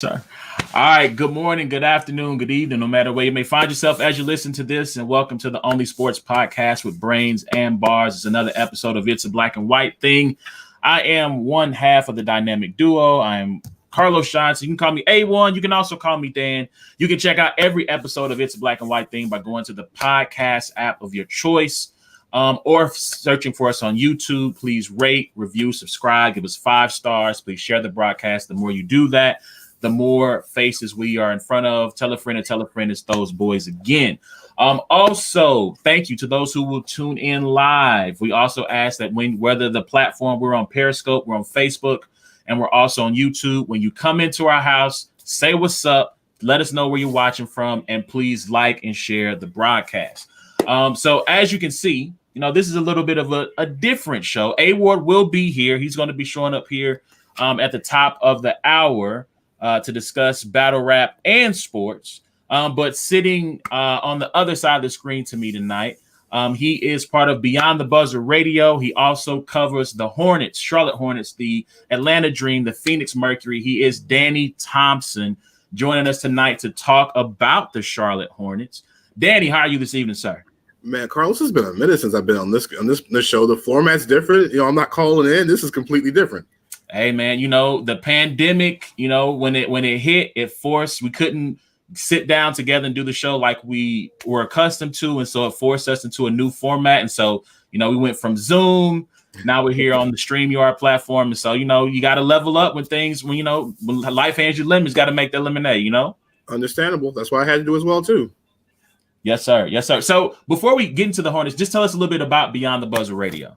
Sir. All right. Good morning, good afternoon, good evening, no matter where you may find yourself as you listen to this. And welcome to the Only Sports Podcast with Brains and Bars. It's another episode of It's a Black and White Thing. I am one half of the dynamic duo. I am Carlos Johnson. You can call me A1. You can also call me Dan. You can check out every episode of It's a Black and White Thing by going to the podcast app of your choice. Or searching for us on YouTube. Please rate, review, subscribe, give us 5 stars. Please share the broadcast. The more you do that, the more faces we are in front of. Tell a friend and tell a friend. It's those boys again. Also, thank you to those who will tune in live. We also ask that whether the platform, we're on Periscope, we're on Facebook, and we're also on YouTube. When you come into our house, say what's up. Let us know where you're watching from, and please like and share the broadcast. So as you can see, this is a little bit of a different show. A-Ward will be here. He's going to be showing up here at the top of the hour to discuss battle rap and sports. But sitting on the other side of the screen to me tonight, he is part of Beyond the Buzzer Radio. He also covers the Hornets, Charlotte Hornets, the Atlanta Dream, the Phoenix Mercury. He is Danny Thompson, joining us tonight to talk about the Charlotte Hornets. Danny, how are you this evening, sir? Man, Carlos, it's been a minute since I've been on this show. The format's different. I'm not calling in. This is completely different. Hey, man, the pandemic, when it hit, we couldn't sit down together and do the show like we were accustomed to. And so it forced us into a new format. And so, we went from Zoom. Now we're here on the StreamYard platform. And so, you got to level up when life hands you lemons, got to make that lemonade, Understandable. That's what I had to do as well, too. Yes, sir. Yes, sir. So before we get into the Hornets, just tell us a little bit about Beyond the Buzzer Radio.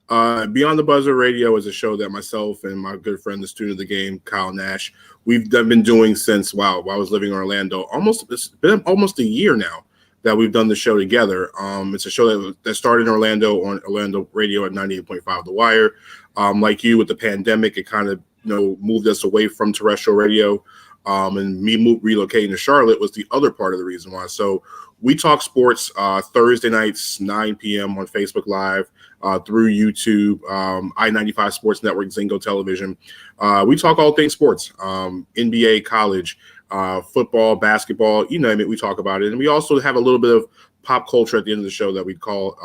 Beyond the Buzzer Radio is a show that myself and my good friend, the student of the game, Kyle Nash, we've been doing since, while I was living in Orlando. It's been almost a year now that we've done the show together. It's a show that started in Orlando on Orlando Radio at 98.5 The Wire. Like you, with the pandemic, it kind of moved us away from terrestrial radio. And me relocating to Charlotte was the other part of the reason why. So we talk sports Thursday nights, 9 p.m. on Facebook Live, through YouTube, I-95 Sports Network, Zingo Television. We talk all things sports, NBA, college, football, basketball, you name it, we talk about it. And we also have a little bit of pop culture at the end of the show that we call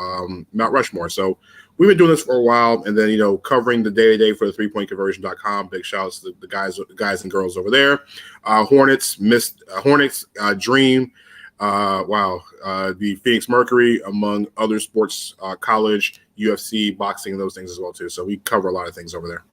Mount Rushmore. So we've been doing this for a while, and then, covering the day-to-day for the 3pointconversion.com. Big shouts to the guys and girls over there. Hornets, Dream, the Phoenix Mercury, among other sports, college, UFC, boxing, and those things as well, too. So we cover a lot of things over there.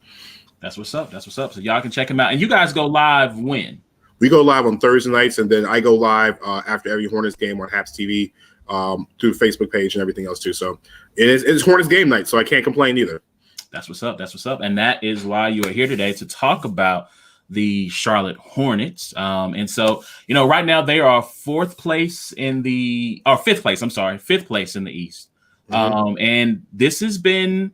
That's what's up. So y'all can check them out. And you guys go live when? We go live on Thursday nights, and then I go live after every Hornets game on Haps TV, through the Facebook page and everything else too. So it's Hornets game night, so I can't complain either. That's what's up. And that is why you are here today to talk about the Charlotte Hornets. And so, right now they are fifth place in the East. Mm-hmm. And this has been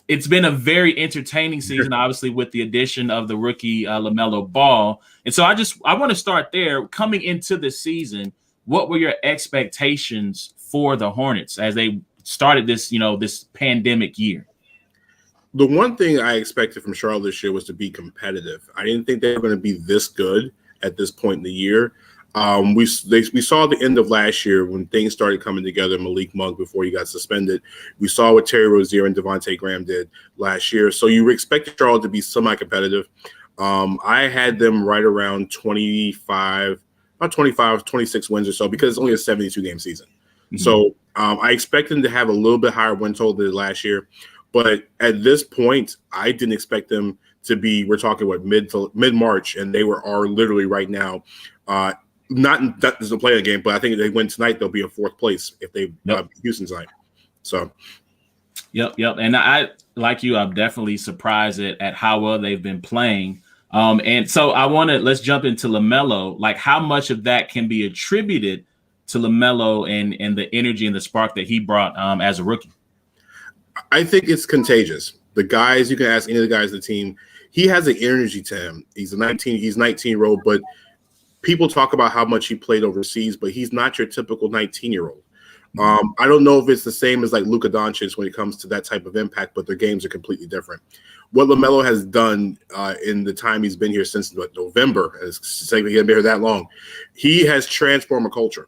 a very entertaining season, obviously, with the addition of the rookie LaMelo Ball. And so I want to start there. Coming into the season, what were your expectations for the Hornets as they started this, this pandemic year? The one thing I expected from Charlotte this year was to be competitive. I didn't think they were going to be this good at this point in the year. We saw the end of last year when things started coming together. Malik Monk, before he got suspended, we saw what Terry Rozier and Devontae Graham did last year. So you expected Charlotte to be semi-competitive. I had them right around 25, 26 wins or so, because it's only a 72-game season. Mm-hmm. So I expected them to have a little bit higher win total than last year. But at this point, I didn't expect them to be, we're talking mid-March, and they are literally right now, that doesn't play a game, but I think if they win tonight, they'll be in 4th place if they Houston tonight. So. Yep. And I, like you, I'm definitely surprised at how well they've been playing. And so let's jump into LaMelo. Like, how much of that can be attributed to LaMelo and the energy and the spark that he brought as a rookie? I think it's contagious. The guys, you can ask any of the guys on the team, he has an energy to him. He's 19-year-old, but people talk about how much he played overseas, but he's not your typical 19-year-old. I don't know if it's the same as like Luka Doncic when it comes to that type of impact, but their games are completely different. what LaMelo has done in the time he's been here since November, as saying he hasn't been here that long, he has transformed a culture.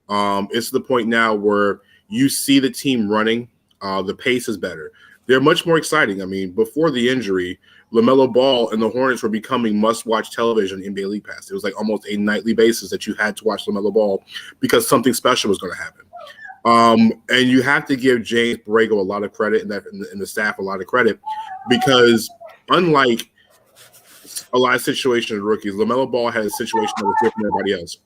It's to the point now where you see the team running. The pace is better. They're much more exciting. I mean, before the injury, LaMelo Ball and the Hornets were becoming must-watch television in NBA League Pass. It was like almost a nightly basis that you had to watch LaMelo Ball because something special was going to happen. And you have to give James Borrego a lot of credit and the staff a lot of credit because unlike a lot of situations with rookies, LaMelo Ball had a situation that was different than everybody else.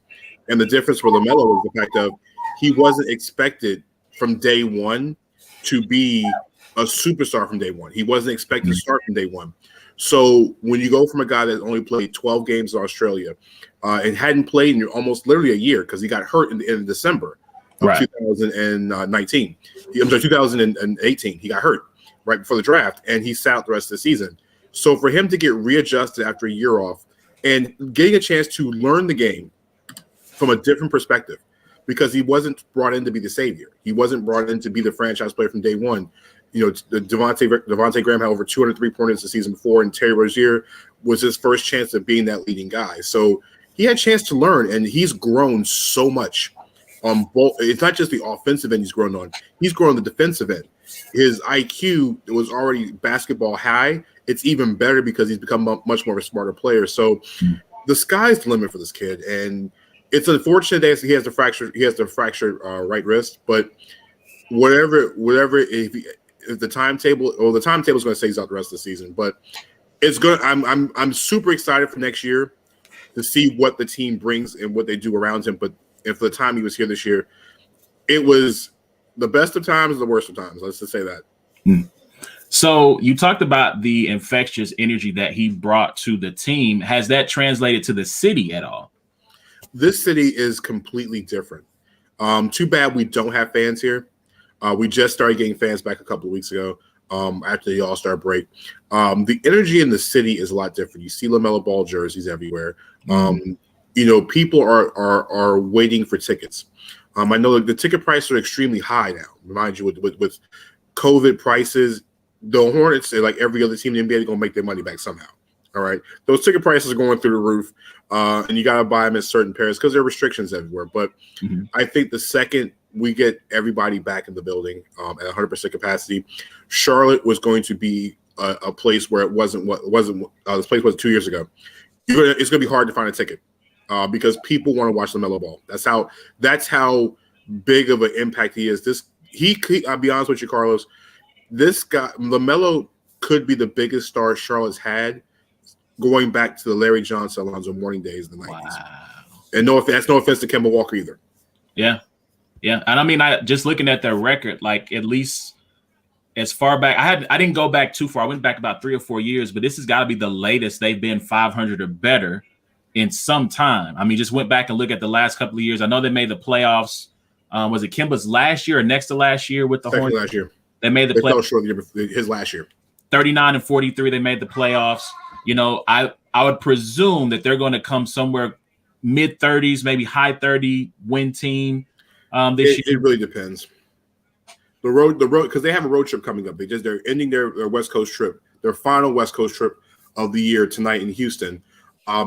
And the difference for LaMelo was the fact of he wasn't expected from day one to be a superstar from day one. He wasn't expected to start from day one. So when you go from a guy that only played 12 games in Australia and hadn't played in almost literally a year because he got hurt in December of 2019. I'm sorry, 2018. He got hurt right before the draft, and he sat out the rest of the season. So for him to get readjusted after a year off and getting a chance to learn the game from a different perspective, because he wasn't brought in to be the savior. He wasn't brought in to be the franchise player from day one. You know, Devontae Graham had over 203 points the season before, and Terry Rozier was his first chance of being that leading guy. So he had a chance to learn, and he's grown so much on both. It's not just the offensive end he's grown on. He's grown on the defensive end. His IQ was already basketball high. It's even better because he's become much more of a smarter player. So the sky's the limit for this kid, and it's unfortunate that he has the fractured right wrist, but whatever if the timetable is going to say he's out the rest of the season, but it's good. I'm super excited for next year to see what the team brings and what they do around him. But if the time he was here this year, it was the best of times, the worst of times. Let's just say that. So you talked about the infectious energy that he brought to the team. Has that translated to the city at all? This city is completely different. Too bad we don't have fans here. We just started getting fans back a couple of weeks ago after the All-Star break. The energy in the city is a lot different. You see LaMelo Ball jerseys everywhere. You know, people are waiting for tickets. I know the ticket prices are extremely high now. Remind you, with COVID prices, the Hornets, like every other team in the NBA, are going to make their money back somehow. All right, those ticket prices are going through the roof, and you got to buy them in certain pairs because there are restrictions everywhere. But I think the second we get everybody back in the building at 100% capacity, Charlotte was going to be a place where this place was 2 years ago. It's going to be hard to find a ticket because people want to watch LaMelo Ball. That's how big of an impact he is. I'll be honest with you, Carlos. This guy LaMelo could be the biggest star Charlotte's had, going back to the Larry Johnson, Alonzo Mourning days in the 90s. Wow. And that's no offense to Kemba Walker either. Yeah. And I mean, I just looking at their record, like at least as far back, I didn't go back too far. I went back about 3 or 4 years, but this has got to be the latest they've been 500 or better in some time. I mean, just went back and look at the last couple of years. I know they made the playoffs. Was it Kemba's last year or next to last year with the Hornets? Last year. They made the playoffs. His last year. 39 and 43, they made the playoffs. You know, I would presume that they're going to come somewhere mid-30s, maybe high 30 win team this year. It really depends. The road, because they have a road trip coming up. They're ending their West Coast trip, their final West Coast trip of the year tonight in Houston.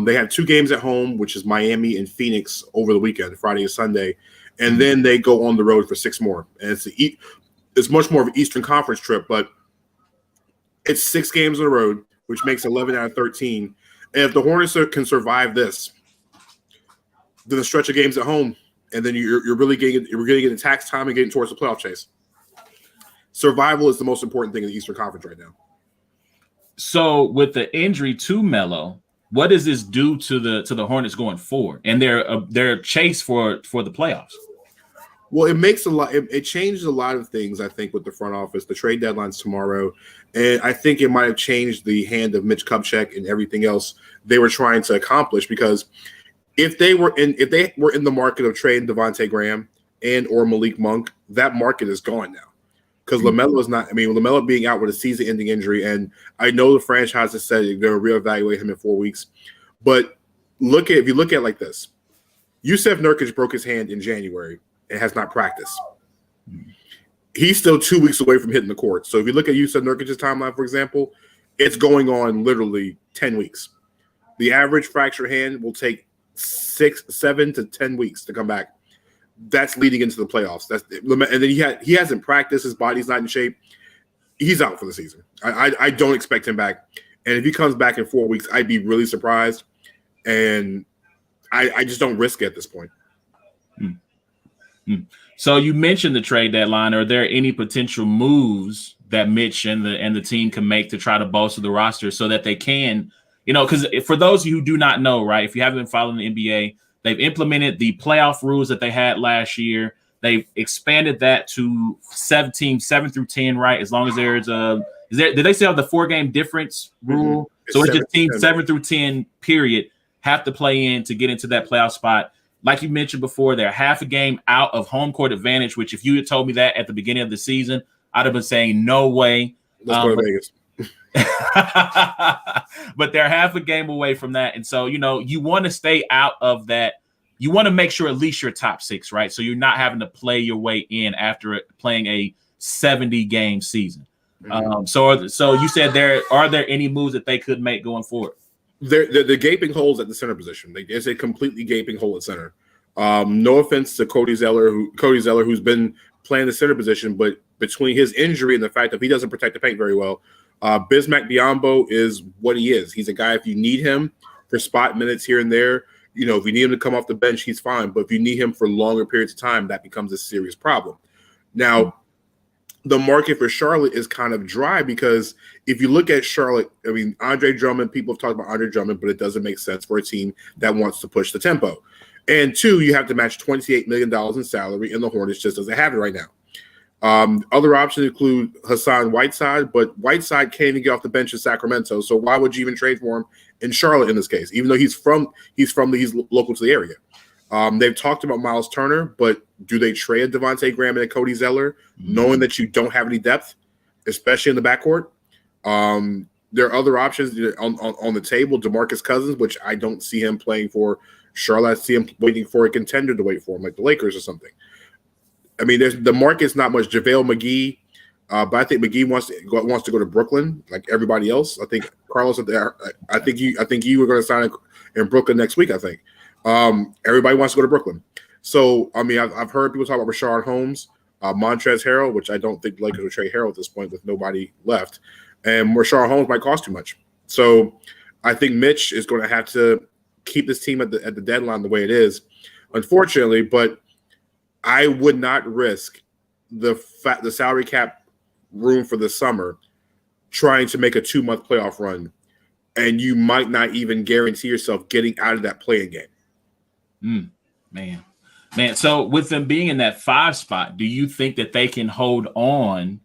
They have 2 games at home, which is Miami and Phoenix over the weekend, Friday and Sunday, and then they go on the road for 6 more. And it's much more of an Eastern Conference trip, but it's 6 games on the road, which makes 11 out of 13. And if the Hornets can survive this, then the stretch of games at home, and then you're really getting into tax time and getting towards the playoff chase. Survival is the most important thing in the Eastern Conference right now. So with the injury to Melo, what does this do to the Hornets going forward and their chase for the playoffs? Well, it makes a lot. It changes a lot of things, I think, with the front office. The trade deadline's tomorrow, and I think it might have changed the hand of Mitch Kupchak and everything else they were trying to accomplish. Because if they were in the market of trading Devontae Graham and or Malik Monk, that market is gone now. Because LaMelo is not. I mean, LaMelo being out with a season-ending injury, and I know the franchise has said they're going to reevaluate him in 4 weeks. But if you look at it like this, Jusuf Nurkic broke his hand in January and has not practiced. He's still 2 weeks away from hitting the court. So if you look at Jusuf Nurkic's timeline, for example, it's going on literally 10 weeks. The average fractured hand will take 7 to 10 weeks to come back. That's leading into the playoffs. And then he hasn't practiced. His body's not in shape. He's out for the season. I don't expect him back. And if he comes back in 4 weeks, I'd be really surprised. And I just don't risk it at this point. So you mentioned the trade deadline. Are there any potential moves that Mitch and the team can make to try to bolster the roster so that they can, because for those of you who do not know, right, if you haven't been following the NBA, they've implemented the playoff rules that they had last year. They've expanded that to 7 through 10, right? As long as there's did they still have the 4-game difference rule? Mm-hmm. So it's just teams 7 through 10, period, have to play in to get into that playoff spot. Like you mentioned before, they're half a game out of home court advantage, which if you had told me that at the beginning of the season, I'd have been saying no way. Let's go to Vegas. But they're half a game away from that. And so, you want to stay out of that. You want to make sure at least you're top 6, right? So you're not having to play your way in after playing a 70-game season. Mm-hmm. So you said are there any moves that they could make going forward? The gaping holes at the center position. It's a completely gaping hole at center. No offense to Cody Zeller, who's been playing the center position, but between his injury and the fact that he doesn't protect the paint very well, Bismack Biyombo is what he is. He's a guy, if you need him for spot minutes here and there, if you need him to come off the bench, he's fine. But if you need him for longer periods of time, that becomes a serious problem. Now, the market for Charlotte is kind of dry because if you look at Charlotte, Andre Drummond, people have talked about Andre Drummond, but it doesn't make sense for a team that wants to push the tempo. And 2, you have to match $28 million in salary, and the Hornets just doesn't have it right now. Other options include Hassan Whiteside, but Whiteside can't even get off the bench in Sacramento. So why would you even trade for him in Charlotte in this case? Even though he's local to the area. They've talked about Miles Turner, but do they trade Devontae Graham and Cody Zeller, knowing that you don't have any depth, especially in the backcourt? There are other options on the table. DeMarcus Cousins, which I don't see him playing for Charlotte. I see him waiting for a contender to wait for him, like the Lakers or something. The market's not much. JaVale McGee, but I think McGee wants to go to Brooklyn, like everybody else. I think Carlos, I think you were going to sign in Brooklyn next week. I think everybody wants to go to Brooklyn. So I've heard people talk about Rashard Holmes, Montrezl Harrell, which I don't think the Lakers will trade Harrell at this point with nobody left, and Rashard Holmes might cost too much. So I think Mitch is going to have to keep this team at the deadline the way it is, unfortunately. But I would not risk the salary cap room for the summer trying to make a 2-month playoff run, and you might not even guarantee yourself getting out of that play-in game. Man. So with them being in that 5 spot, do you think that they can hold on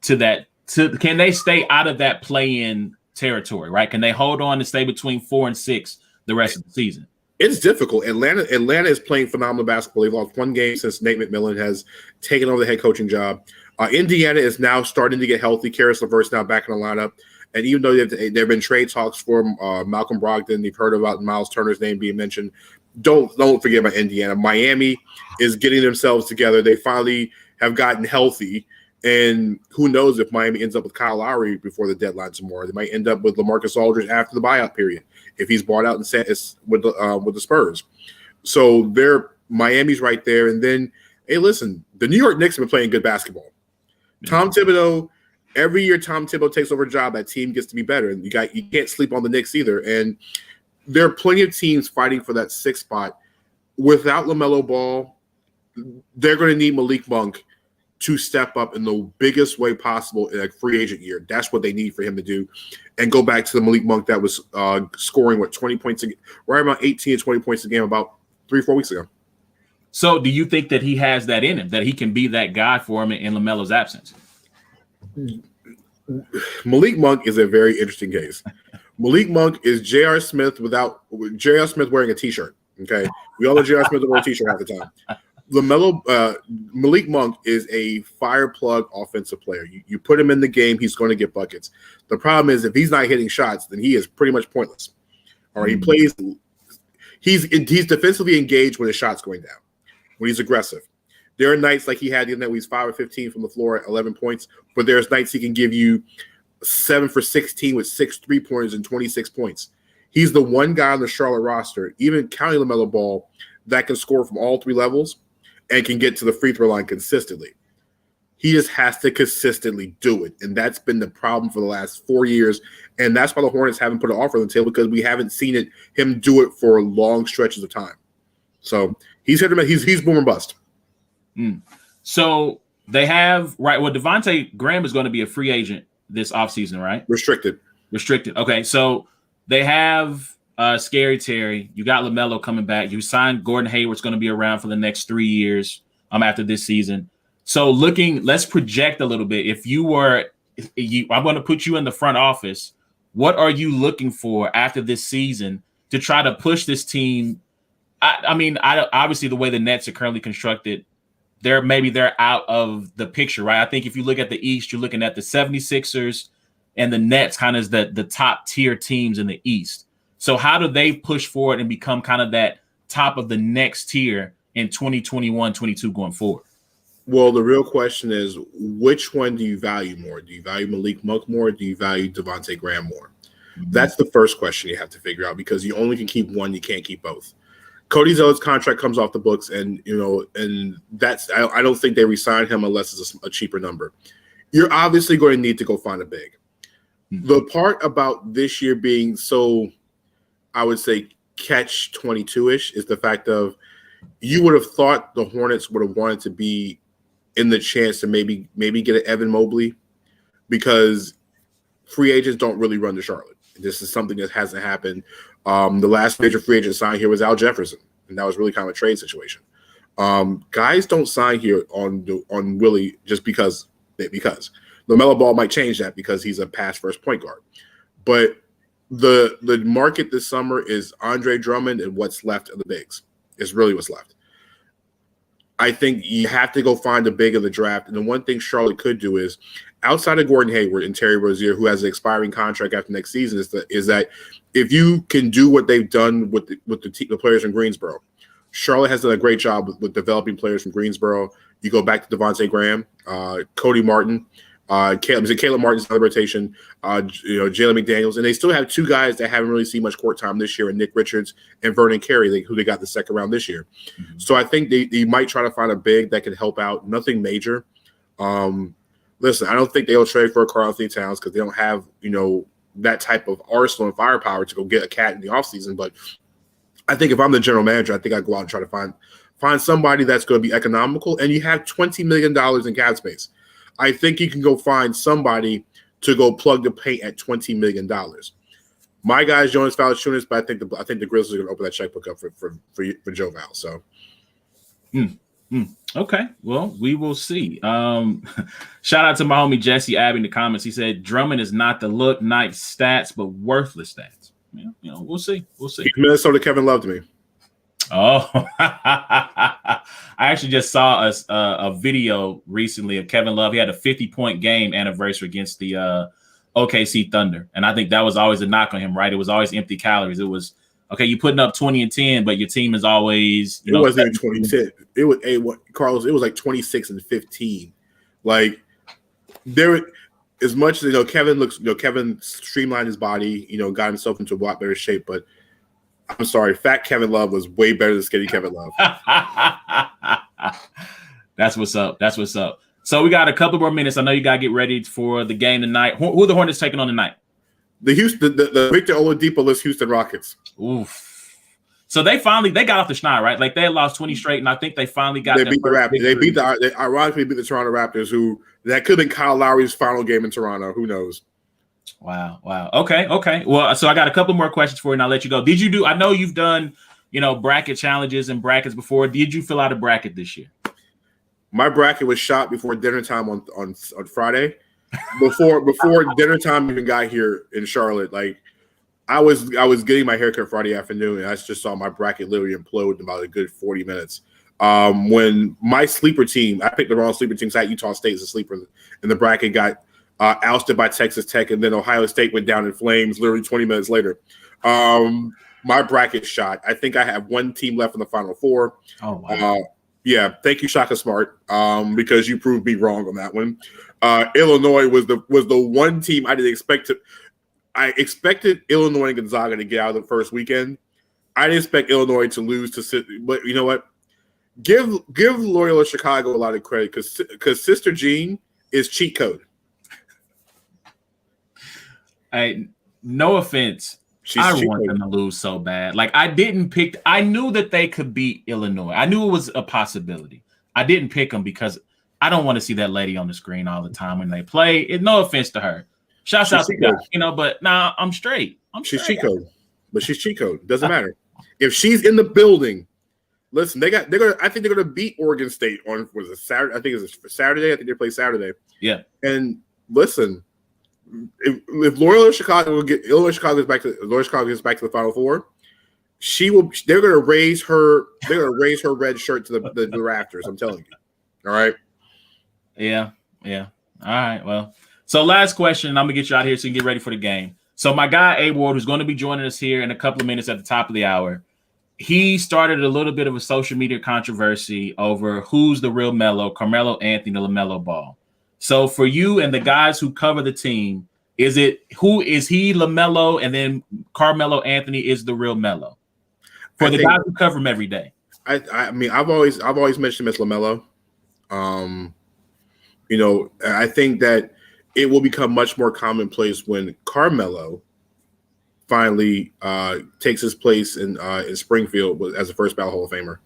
to that? Can they stay out of that play-in territory, right? Can they hold on to stay between 4 and 6 the rest of the season? It's difficult. Atlanta is playing phenomenal basketball. They've lost 1 game since Nate McMillan has taken over the head coaching job. Indiana is now starting to get healthy. Karis LeVert's now back in the lineup. And even though there have been trade talks for Malcolm Brogdon, you've heard about Miles Turner's name being mentioned. Don't forget about Indiana. Miami is getting themselves together. They finally have gotten healthy. And who knows if Miami ends up with Kyle Lowry before the deadline tomorrow. They might end up with LaMarcus Aldridge after the buyout period if he's bought out with the Spurs. So Miami's right there. And then, hey, listen, the New York Knicks have been playing good basketball. Tom Thibodeau, every year Tom Thibodeau takes over a job, that team gets to be better. And you can't sleep on the Knicks either. And there are plenty of teams fighting for that 6th spot. Without LaMelo Ball, they're going to need Malik Monk to step up in the biggest way possible in a free agent year. That's what they need for him to do. And go back to the Malik Monk that was scoring, 20 points a game, right around 18 to 20 points a game about 3-4 weeks ago. So do you think that he has that in him, that he can be that guy for him in LaMelo's absence? Malik Monk is a very interesting case. Malik Monk is J.R. Smith wearing a T-shirt, okay? We all know J.R. Smith wear a T-shirt half the time. Malik Monk is a fire plug offensive player. You put him in the game, he's going to get buckets. The problem is if he's not hitting shots, then he is pretty much pointless. All right, he plays. He's defensively engaged when his shot's going down, when he's aggressive. There are nights like he had the other night where he's 5 or 15 from the floor at 11 points, but there's nights he can give you 7 for 16 with 6 3-pointers and 26 points. He's the one guy on the Charlotte roster, even counting LaMelo Ball, that can score from all 3 levels and can get to the free throw line consistently. He just has to consistently do it, and that's been the problem for the last 4 years, and that's why the Hornets haven't put an offer on the table, because we haven't seen him do it for long stretches of time. So he's boom or bust. So they have Devontae Graham is going to be a free agent this offseason, right? Restricted. Okay, so they have Scary Terry. You got LaMelo coming back. You signed Gordon Hayward's going to be around for the next 3 years after this season. So let's project a little bit. If I'm going to put you in the front office. What are you looking for after this season to try to push this team? Obviously the way the Nets are currently constructed, they're out of the picture, right? I think if you look at the East, you're looking at the 76ers and the Nets kind of as the top tier teams in the East. So how do they push forward and become kind of that top of the next tier in 2021-22 going forward? Well, the real question is, which one do you value more? Do you value Malik Monk more? Or do you value Devontae Graham more? Mm-hmm. That's the first question you have to figure out, because you only can keep one. You can't keep both. Cody Zeller's contract comes off the books, and that's I don't think they re-sign him unless it's a cheaper number. You're obviously going to need to go find a big. Mm-hmm. The part about this year being so, I would say, catch 22-ish is the fact of, you would have thought the Hornets would have wanted to be in the chance to maybe get an Evan Mobley, because free agents don't really run to Charlotte. This is something that hasn't happened. The last major free agent signed here was Al Jefferson, and that was really kind of a trade situation. Guys don't sign here on Willie just because. LaMelo Ball might change that because he's a pass-first point guard. But the market this summer is Andre Drummond and what's left of the bigs. Is really what's left. I think you have to go find a big of the draft. And the one thing Charlotte could do is, outside of Gordon Hayward and Terry Rozier, who has an expiring contract after next season, is that if you can do what they've done with the players in Greensboro, Charlotte has done a great job with developing players from Greensboro. You go back to Devontae Graham, Cody Martin, Caleb Martin's in the rotation, Jalen McDaniels, and they still have 2 guys that haven't really seen much court time this year, and Nick Richards and Vernon Carey, who they got the second round this year. Mm-hmm. So I think they might try to find a big that can help out. Nothing major. Listen, I don't think they'll trade for Karl-Anthony Towns because they don't have that type of arsenal and firepower to go get a cat in the offseason. But I think if I'm the general manager, I think I'd go out and try to find somebody that's going to be economical, and you have $20 million in cap space. I think you can go find somebody to go plug the paint at $20 million. My guy is Jonas Valanciunas, but I think the Grizzlies are going to open that checkbook up for Joe Val. So, okay, well, we will see. Shout out to my homie Jesse Abbey in the comments. He said Drummond is not the look nice stats, but worthless stats. Yeah, we'll see. Minnesota Kevin Love to me. Oh, I actually just saw a video recently of Kevin Love. He had a 50-point game anniversary against the OKC Thunder, and I think that was always a knock on him, right? It was always empty calories. It was, okay, you're putting up 20 and 10, but your team is always it wasn't even 20-10. It was Carlos. It was like 26 and 15. Like there, as much as Kevin streamlined his body, got himself into a lot better shape, but. I'm sorry, fat Kevin Love was way better than skinny Kevin Love. That's what's up. So we got a couple more minutes. I know you got to get ready for the game tonight. Who are the Hornets taking on tonight? The Victor Oladipo-less Houston Rockets. Oof. So they got off the schneid, right? Like they had lost 20 straight, and I think they finally got. They beat the Raptors. They ironically beat the Toronto Raptors, that could have been Kyle Lowry's final game in Toronto. Who knows? Wow. Okay. Well, so I got a couple more questions for you, and I'll let you go. I know you've done, bracket challenges and brackets before. Did you fill out a bracket this year? My bracket was shot before dinner time on Friday. Before dinner time even got here in Charlotte, like I was getting my haircut Friday afternoon, and I just saw my bracket literally implode in about a good 40 minutes. When my sleeper team, I picked the wrong sleeper team, so I had Utah State as a sleeper, and the bracket got ousted by Texas Tech, and then Ohio State went down in flames literally 20 minutes later. My bracket shot. I think I have one team left in the Final Four. Oh, wow. Yeah, thank you, Shaka Smart, because you proved me wrong on that one. Illinois was the one team I didn't expect to. I expected Illinois and Gonzaga to get out of the first weekend. I didn't expect Illinois to lose to sit, but you know what? Give Loyola Chicago a lot of credit because Sister Jean is cheat code. No offense. I want them to lose so bad. Like I knew that they could beat Illinois. I knew it was a possibility. I didn't pick them because I don't want to see that lady on the screen all the time when they play. No offense to her. Shouts out to God, but nah, I'm straight. She's cheat code. But she's cheat code. Doesn't matter. If she's in the building, listen, I think they're gonna beat Oregon State on Saturday. I think it's Saturday. I think they play Saturday. Yeah. And listen, if Loyola Chicago gets back to the Final Four, they're gonna raise her red shirt to the rafters. I'm telling you. All right. Yeah. All right. Well, so last question, I'm gonna get you out here so you can get ready for the game. So my guy A Ward, who's going to be joining us here in a couple of minutes at the top of the hour, he started a little bit of a social media controversy over who's the real Melo, Carmelo Anthony, the LaMelo Ball. So for you and the guys who cover the team, who is he LaMelo and then Carmelo Anthony is the real Melo? For the guys who cover him every day. I mean, I've always mentioned him as LaMelo. I think that it will become much more commonplace when Carmelo finally takes his place in Springfield as the first ballot Hall of Famer.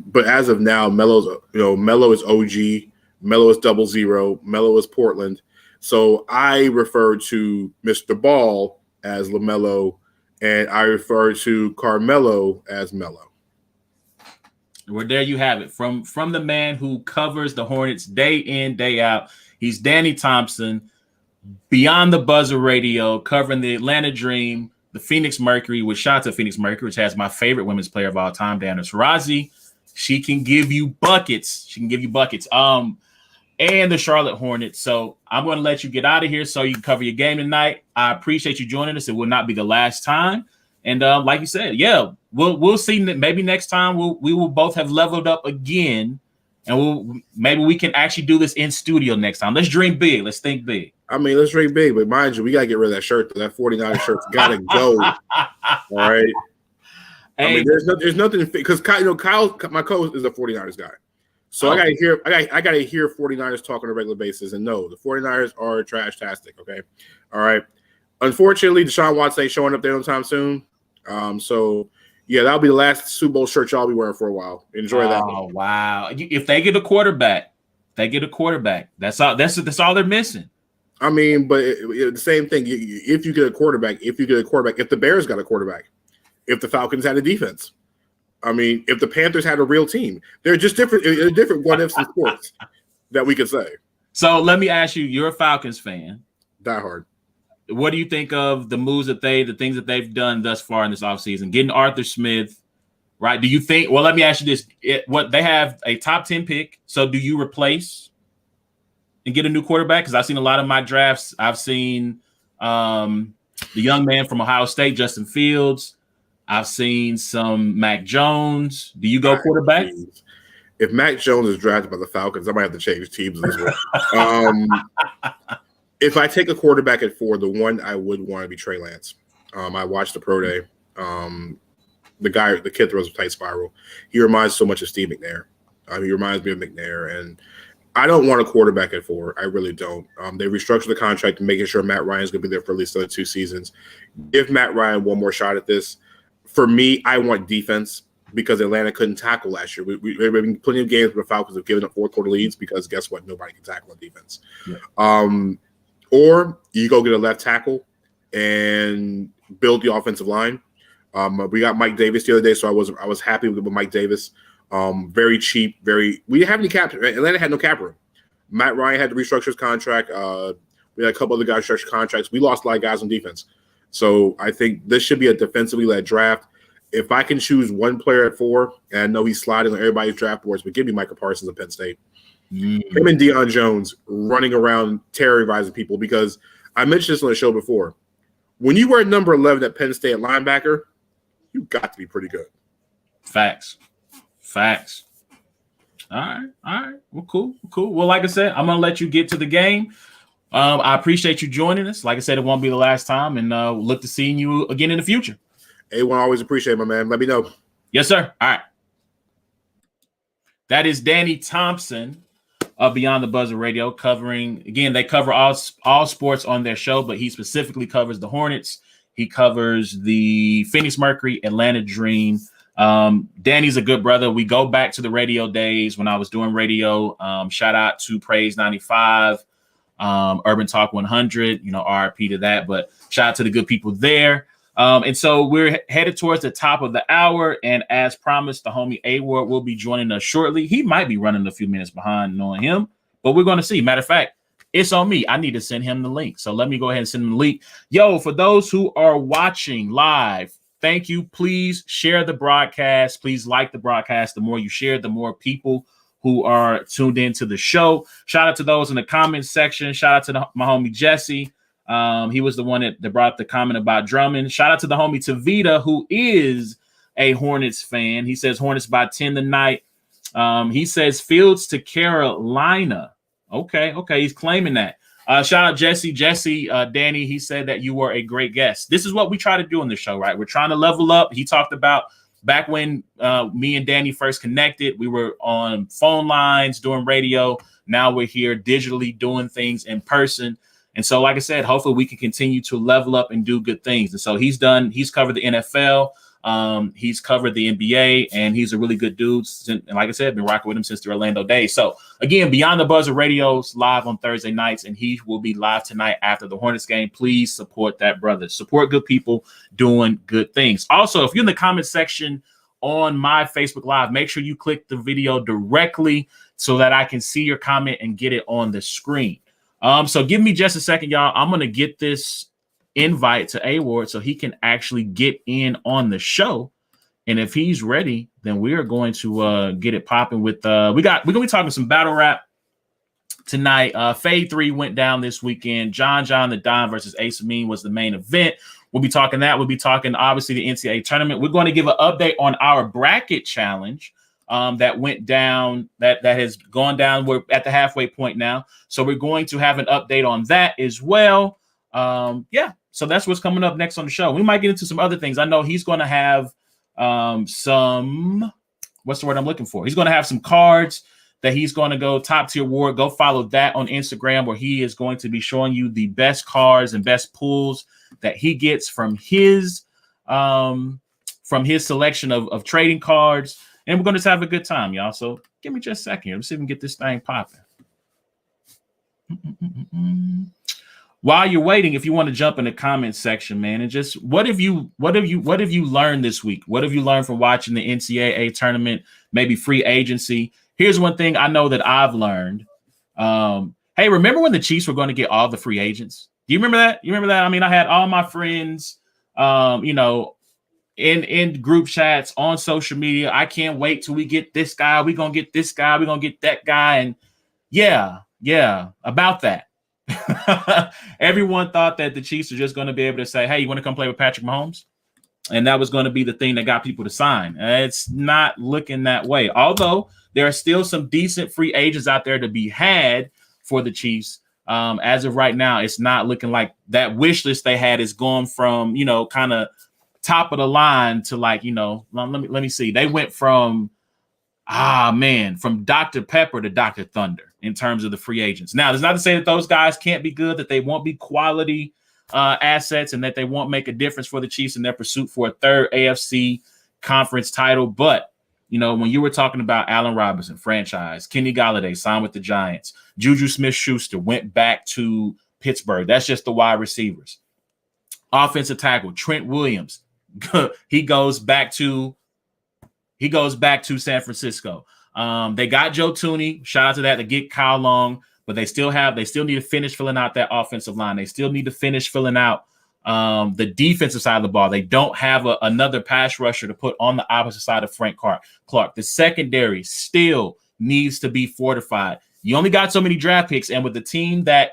But as of now, Melo is OG, Melo is 00, Melo is Portland. So I refer to Mr. Ball as LaMelo, and I refer to Carmelo as Melo. Well, there you have it. From the man who covers the Hornets day in, day out. He's Danny Thompson, Beyond the Buzzer Radio, covering the Atlanta Dream, the Phoenix Mercury, with shots of Phoenix Mercury, which has my favorite women's player of all time, Diana Taurasi. She can give you buckets. And the Charlotte Hornets. So I'm going to let you get out of here so you can cover your game tonight. I appreciate you joining us. It will not be the last time. And like you said, yeah, we'll see. Maybe next time we will both have leveled up again. And maybe we can actually do this in studio next time. Let's dream big. Let's think big. I mean, let's dream big, but mind you, we gotta get rid of that shirt. That 49er shirt's gotta go. All right. Hey, I mean, there's nothing because Kyle, my co-host, is a 49ers guy, so I gotta hear 49ers talk on a regular basis. And no, the 49ers are trash-tastic. Okay, all right. Unfortunately, Deshaun Watson ain't showing up there anytime soon. So. Yeah, that'll be the last Super Bowl shirt y'all be wearing for a while. Enjoy that. Oh, wow. If they get a quarterback, That's all they're missing. I mean, but the same thing. If you get a quarterback, if the Bears got a quarterback, if the Falcons had a defense, I mean, if the Panthers had a real team, they're just different what ifs in sports that we could say. So let me ask you, you're a Falcons fan. Die hard. What do you think of the moves the things that they've done thus far in this offseason? Getting Arthur Smith, right? Do you think? Well, let me ask you this: they have a top 10 pick. So, do you replace and get a new quarterback? Because I've seen a lot of my drafts. I've seen the young man from Ohio State, Justin Fields. I've seen some Mac Jones. Do you go quarterback? If Mac Jones is drafted by the Falcons, I might have to change teams as well. If I take a quarterback at 4, the one I would want to be Trey Lance. I watched the pro day. The kid throws a tight spiral. He reminds so much of Steve McNair. He reminds me of McNair, and I don't want a quarterback at 4. I really don't. They restructured the contract, making sure Matt Ryan's going to be there for at least another 2 seasons. Give Matt Ryan one more shot at this. For me, I want defense because Atlanta couldn't tackle last year. We've been plenty of games where the Falcons have given up 4-quarter leads because guess what? Nobody can tackle on defense. Yeah. Or you go get a left tackle and build the offensive line. We got Mike Davis the other day, so I was happy with Mike Davis. Very cheap, we didn't have any cap. Atlanta had no cap room. Matt Ryan had to restructure his contract. We had a couple other guys restructure contracts. We lost a lot of guys on defense. So I think this should be a defensively led draft. If I can choose one player at 4, and I know he's sliding on everybody's draft boards, but give me Micah Parsons of Penn State. Him and Deion Jones running around terrorizing people, because I mentioned this on the show before. When you wear number 11 at Penn State at linebacker, you got to be pretty good. Facts. All right. Well, cool. Well, like I said, I'm gonna let you get to the game. I appreciate you joining us. Like I said, it won't be the last time, and look to seeing you again in the future. A1, always appreciate it, my man. Let me know. Yes, sir. All right. That is Danny Thompson of Beyond the Buzzer Radio, covering, again, they cover all sports on their show, but he specifically covers the Hornets. He covers the Phoenix Mercury, Atlanta Dream. Danny's a good brother. We go back to the radio days when I was doing radio. Shout out to Praise 95, Urban Talk 100, RIP to that, but shout out to the good people there. And so we're headed towards the top of the hour. And as promised, the homie A-Ward will be joining us shortly. He might be running a few minutes behind knowing him, but we're going to see. Matter of fact, it's on me. I need to send him the link. So let me go ahead and send him the link. Yo, for those who are watching live, thank you. Please share the broadcast. Please like the broadcast. The more you share, the more people who are tuned into the show. Shout out to those in the comments section. Shout out to my homie Jesse. He was the one that brought up the comment about Drummond. Shout out to the homie Tavita, who is a Hornets fan. He says Hornets by 10 tonight. He says Fields to Carolina. Okay. He's claiming that. Shout out Jesse. Danny, he said that you were a great guest. This is what we try to do on the show, right? We're trying to level up. He talked about back when me and Danny first connected, we were on phone lines doing radio. Now we're here digitally doing things in person. And so, like I said, hopefully we can continue to level up and do good things. And so he's covered the NFL, he's covered the NBA, and he's a really good dude. And like I said, been rocking with him since the Orlando days. So again, Beyond the Buzzer Radio's live on Thursday nights, and he will be live tonight after the Hornets game. Please support that brother. Support good people doing good things. Also, if you're in the comment section on my Facebook Live, make sure you click the video directly so that I can see your comment and get it on the screen. So give me just a second, y'all. I'm going to get this invite to A-Ward so he can actually get in on the show. And if he's ready, then we are going to get it popping with we're going to be talking some battle rap tonight. Fade 3 went down this weekend. John the Don versus Ace Amin was the main event. We'll be talking that. We'll be talking, obviously, the Ncaa tournament. We're going to give an update on our bracket challenge that went down, that has gone down. We're at the halfway point now. So we're going to have an update on that as well. So that's what's coming up next on the show. We might get into some other things. I know he's going to have some, what's the word I'm looking for? He's going to have some cards that he's going to go top tier award. Go follow that on Instagram, where he is going to be showing you the best cards and best pulls that he gets from his selection of trading cards. And we're going to have a good time, y'all. So give me just a second here. Let's see if we can get this thing popping. While you're waiting, if you want to jump in the comments section, man, and just what have you learned this week? What have you learned from watching the NCAA tournament, maybe free agency? Here's one thing I know that I've learned. Hey, remember when the Chiefs were going to get all the free agents? Do you remember that? I mean, I had all my friends, in group chats on social media. I can't wait till we get this guy. We're going to get this guy. We're going to get that guy. And yeah, about that. Everyone thought that the Chiefs are just going to be able to say, hey, you want to come play with Patrick Mahomes? And that was going to be the thing that got people to sign. It's not looking that way. Although there are still some decent free agents out there to be had for the Chiefs. As of right now, it's not looking like that wish list they had is going from, kind of top of the line to let me see. They went from Dr. Pepper to Dr. Thunder in terms of the free agents. Now, there's not to say that those guys can't be good, that they won't be quality assets, and that they won't make a difference for the Chiefs in their pursuit for a third AFC conference title. But, when you were talking about Allen Robinson, franchise, Kenny Golladay signed with the Giants, Juju Smith-Schuster went back to Pittsburgh. That's just the wide receivers. Offensive tackle, Trent Williams, he goes back to San Francisco. They got Joe Tooney. Shout out to that to get Kyle Long, but they still need to finish filling out that offensive line. They still need to finish filling out the defensive side of the ball. They don't have another pass rusher to put on the opposite side of Frank Clark. The secondary still needs to be fortified. You only got so many draft picks, and with the team that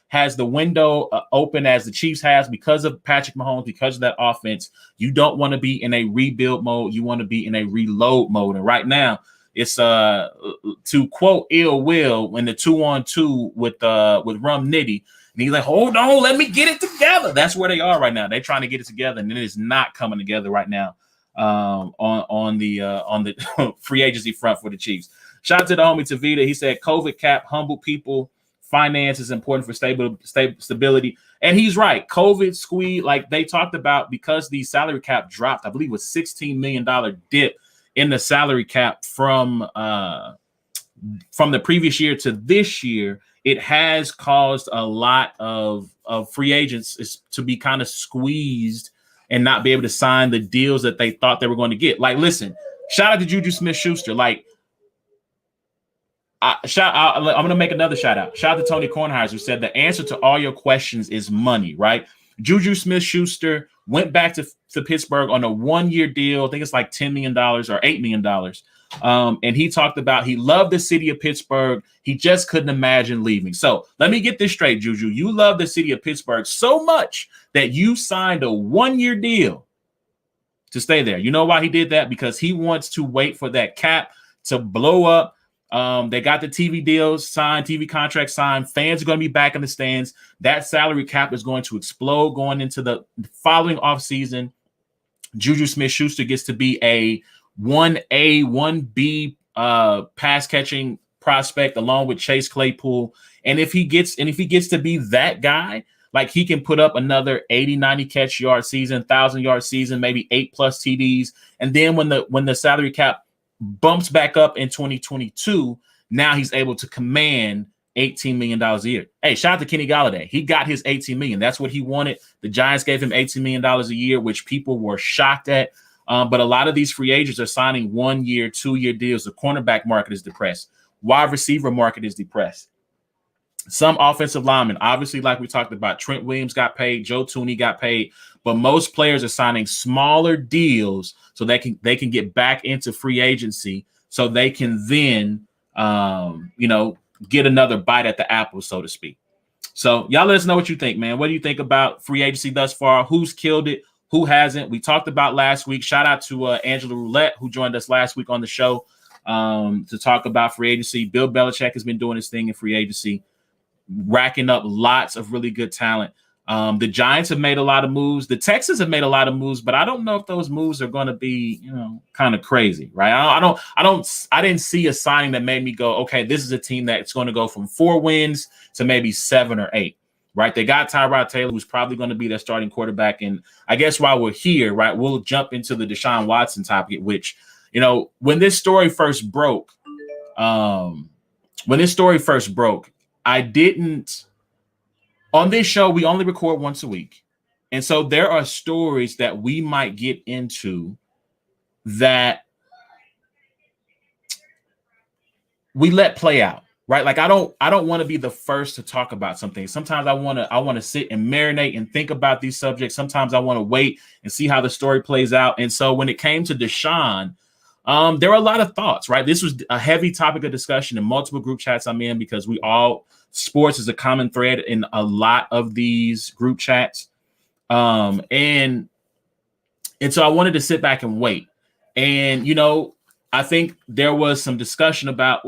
has the window open as the Chiefs has because of Patrick Mahomes, because of that offense, you don't want to be in a rebuild mode. You want to be in a reload mode. And right now, It's to quote Ill Will in the 2-on-2 with Rum Nitty. And he's like, hold on, let me get it together. That's where they are right now. They're trying to get it together, and it is not coming together right now on the free agency front for the Chiefs. Shout out to the homie Tavita. He said, COVID cap, humble people, finance is important for stability. And he's right. COVID squeeze, like they talked about, because the salary cap dropped, I believe it was $16 million dip in the salary cap from the previous year to this year. It has caused a lot of free agents to be kind of squeezed and not be able to sign the deals that they thought they were going to get. Like, listen, shout out to Juju Smith-Schuster. Like, I'm going to make another shout out. Shout out to Tony Kornheiser, who said the answer to all your questions is money, right? Juju Smith-Schuster went back to Pittsburgh on a 1-year deal. I think it's like $10 million or $8 million. And he talked about he loved the city of Pittsburgh. He just couldn't imagine leaving. So let me get this straight, Juju. You love the city of Pittsburgh so much that you signed a 1-year deal to stay there. You know why he did that? Because he wants to wait for that cap to blow up. They got the TV deals signed, TV contracts signed. Fans are going to be back in the stands. That salary cap is going to explode going into the following offseason. Juju Smith-Schuster gets to be a 1A, 1B pass catching prospect along with Chase Claypool. And if he gets to be that guy, like he can put up another 80, 90 catch yard season, 1,000 yard season, maybe 8+ TDs. And then when the salary cap bumps back up in 2022, now he's able to command $18 million a year. Hey, shout out to Kenny Golladay. He got his $18 million. That's what he wanted. The Giants gave him $18 million a year, which people were shocked at. But a lot of these free agents are signing 1-year, 2-year deals. The cornerback market is depressed. Wide receiver market is depressed. Some offensive linemen, obviously, like we talked about, Trent Williams got paid, Joe Tooney got paid, but most players are signing smaller deals so they can get back into free agency, so they can then get another bite at the apple, so to speak. So y'all let us know what you think, man. What do you think about free agency thus far? Who's killed it? Who hasn't? We talked about last week. Shout out to Angela Roulette, who joined us last week on the show to talk about free agency. Bill Belichick has been doing his thing in free agency, racking up lots of really good talent. The Giants have made a lot of moves. The Texans have made a lot of moves, but I don't know if those moves are going to be, kind of crazy, right? I didn't see a signing that made me go, okay, this is a team that's going to go from 4 wins to maybe 7 or 8, right? They got Tyrod Taylor, who's probably going to be their starting quarterback. And I guess while we're here, right, we'll jump into the Deshaun Watson topic, which, when this story first broke, I didn't. On this show, we only record once a week. And so there are stories that we might get into that we let play out, right? Like I don't want to be the first to talk about something. Sometimes I want to sit and marinate and think about these subjects. Sometimes I want to wait and see how the story plays out. And so when it came to Deshaun, there were a lot of thoughts, right? This was a heavy topic of discussion in multiple group chats I'm in, because sports is a common thread in a lot of these group chats. And so I wanted to sit back and wait. And, I think there was some discussion about,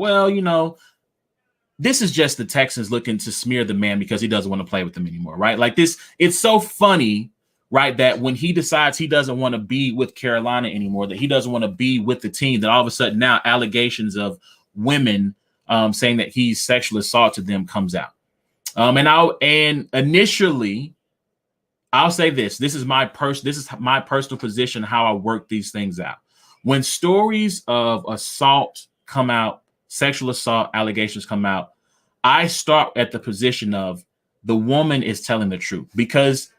this is just the Texans looking to smear the man because he doesn't want to play with them anymore, right? Like this, it's so funny, right, that when he decides he doesn't want to be with Carolina anymore, that he doesn't want to be with the team, that all of a sudden now allegations of women saying that he's sexually assaulted them comes out. And initially, I'll say this is my personal position, how I work these things out. When stories of assault come out, sexual assault allegations come out, I start at the position of the woman is telling the truth, because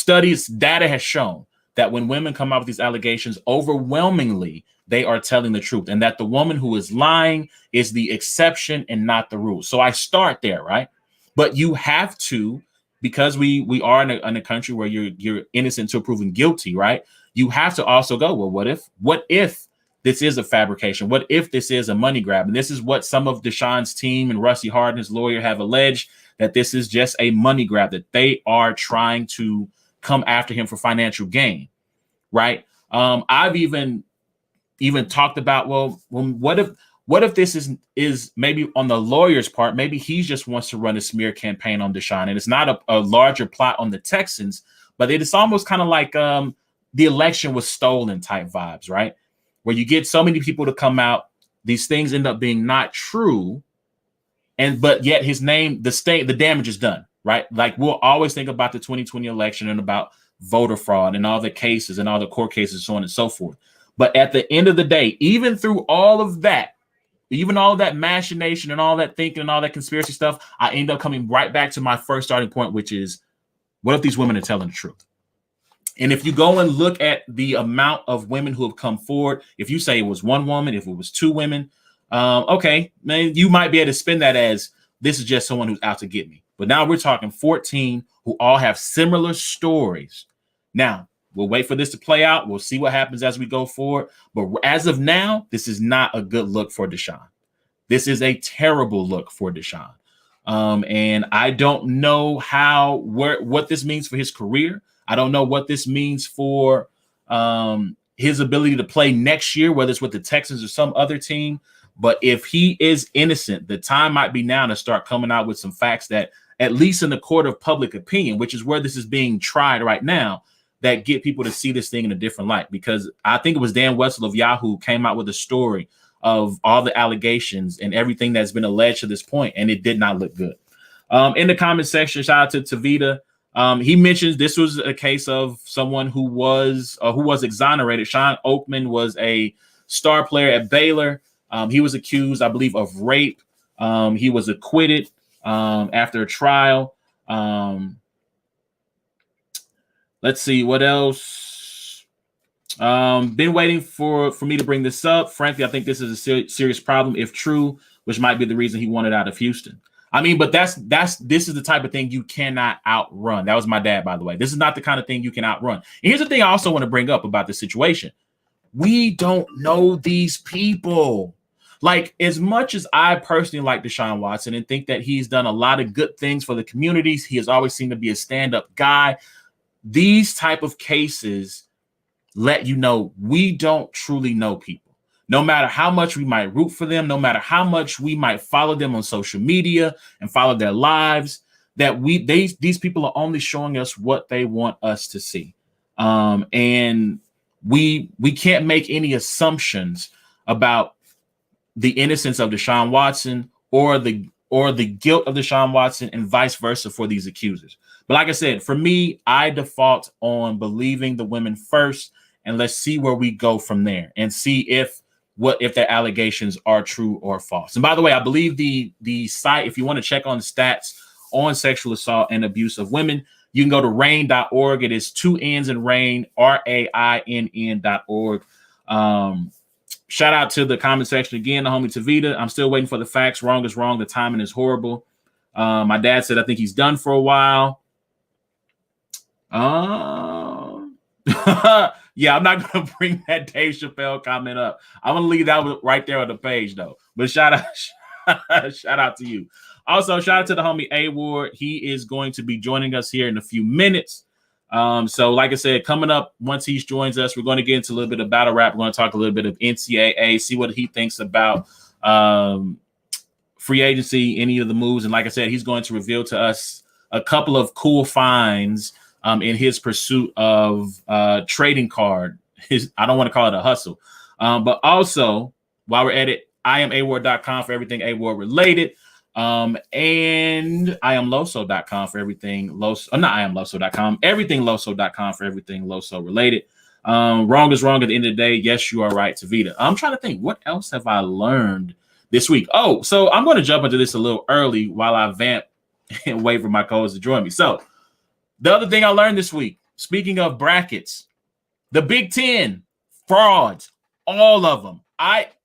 data has shown that when women come out with these allegations, overwhelmingly, they are telling the truth, and that the woman who is lying is the exception and not the rule. So I start there, right? But you have to, because we are in a country where you're innocent until proven guilty, right? You have to also go, well, what if this is a fabrication? What if this is a money grab? And this is what some of Deshaun's team and Rusty Hard and his lawyer have alleged, that this is just a money grab, that they are trying to come after him for financial gain, right? I've even even talked about, well, what if this is maybe on the lawyer's part, maybe he just wants to run a smear campaign on Deshaun, and it's not a larger plot on the Texans, but it's almost kind of like the election was stolen type vibes, right? Where you get so many people to come out, these things end up being not true, but yet his name, the damage is done, right? Like we'll always think about the 2020 election and about voter fraud and all the cases and all the court cases, so on and so forth. But at the end of the day, even through all of that, even all of that machination and all that thinking and all that conspiracy stuff, I end up coming right back to my first starting point, which is, what if these women are telling the truth? And if you go and look at the amount of women who have come forward, if you say it was one woman, if it was two women, okay, man, you might be able to spin that as this is just someone who's out to get me. But now we're talking 14 who all have similar stories. Now, we'll wait for this to play out. We'll see what happens as we go forward. But as of now, this is not a good look for Deshaun. This is a terrible look for Deshaun. And I don't know what this means for his career. I don't know what this means for his ability to play next year, whether it's with the Texans or some other team. But if he is innocent, the time might be now to start coming out with some facts that, at least in the court of public opinion, which is where this is being tried right now, that get people to see this thing in a different light. Because I think it was Dan Wessel of Yahoo came out with a story of all the allegations and everything that's been alleged to this point, and it did not look good. In the comment section, shout out to Tavita. He mentions this was a case of someone who was exonerated. Sean Oakman was a star player at Baylor. He was accused, I believe, of rape. He was acquitted after a trial. Let's see what else. Been waiting for me to bring this up. Frankly, I think this is a serious problem, if true, which might be the reason he wanted out of Houston. I mean, but this is the type of thing you cannot outrun. That was my dad, by the way. This is not the kind of thing you can outrun. And here's the thing I also want to bring up about this situation. We don't know these people. Like, as much as I personally like Deshaun Watson and think that he's done a lot of good things for the communities, he has always seemed to be a stand-up guy. These type of cases let you know we don't truly know people. No matter how much we might root for them, no matter how much we might follow them on social media and follow their lives, that these people are only showing us what they want us to see. And we can't make any assumptions about the innocence of Deshaun Watson or the guilt of Deshaun Watson and vice versa for these accusers. But like I said, for me, I default on believing the women first, and let's see where we go from there and see if their allegations are true or false. And by the way, I believe the site, if you want to check on the stats on sexual assault and abuse of women, you can go to rain.org. It is 2 N's in rain, RAINN.org. Shout out to the comment section again, the homie Tavita. I'm still waiting for the facts. Wrong is wrong. The timing is horrible. My dad said I think he's done for a while. Yeah, I'm not going to bring that Dave Chappelle comment up. I'm going to leave that right there on the page, though. But shout out to you. Also, shout out to the homie A Ward. He is going to be joining us here in a few minutes. So like I said, coming up, once he joins us, we're going to get into a little bit of battle rap. We're going to talk a little bit of Ncaa, see what he thinks about free agency, any of the moves. And like I said, he's going to reveal to us a couple of cool finds in his pursuit of trading card. I don't want to call it a hustle. But also, while we're at it, IamAward.com for everything Award related. And IamLoso.com for everything Loso. Not IamLoso.com, everythingLoso.com for everything Loso related. Wrong is wrong at the end of the day. Yes, you are right, Tavita. I'm trying to think, what else have I learned this week? Oh, so I'm going to jump into this a little early while I vamp and wait for my co-host to join me. So the other thing I learned this week, speaking of brackets, the Big Ten frauds, all of them.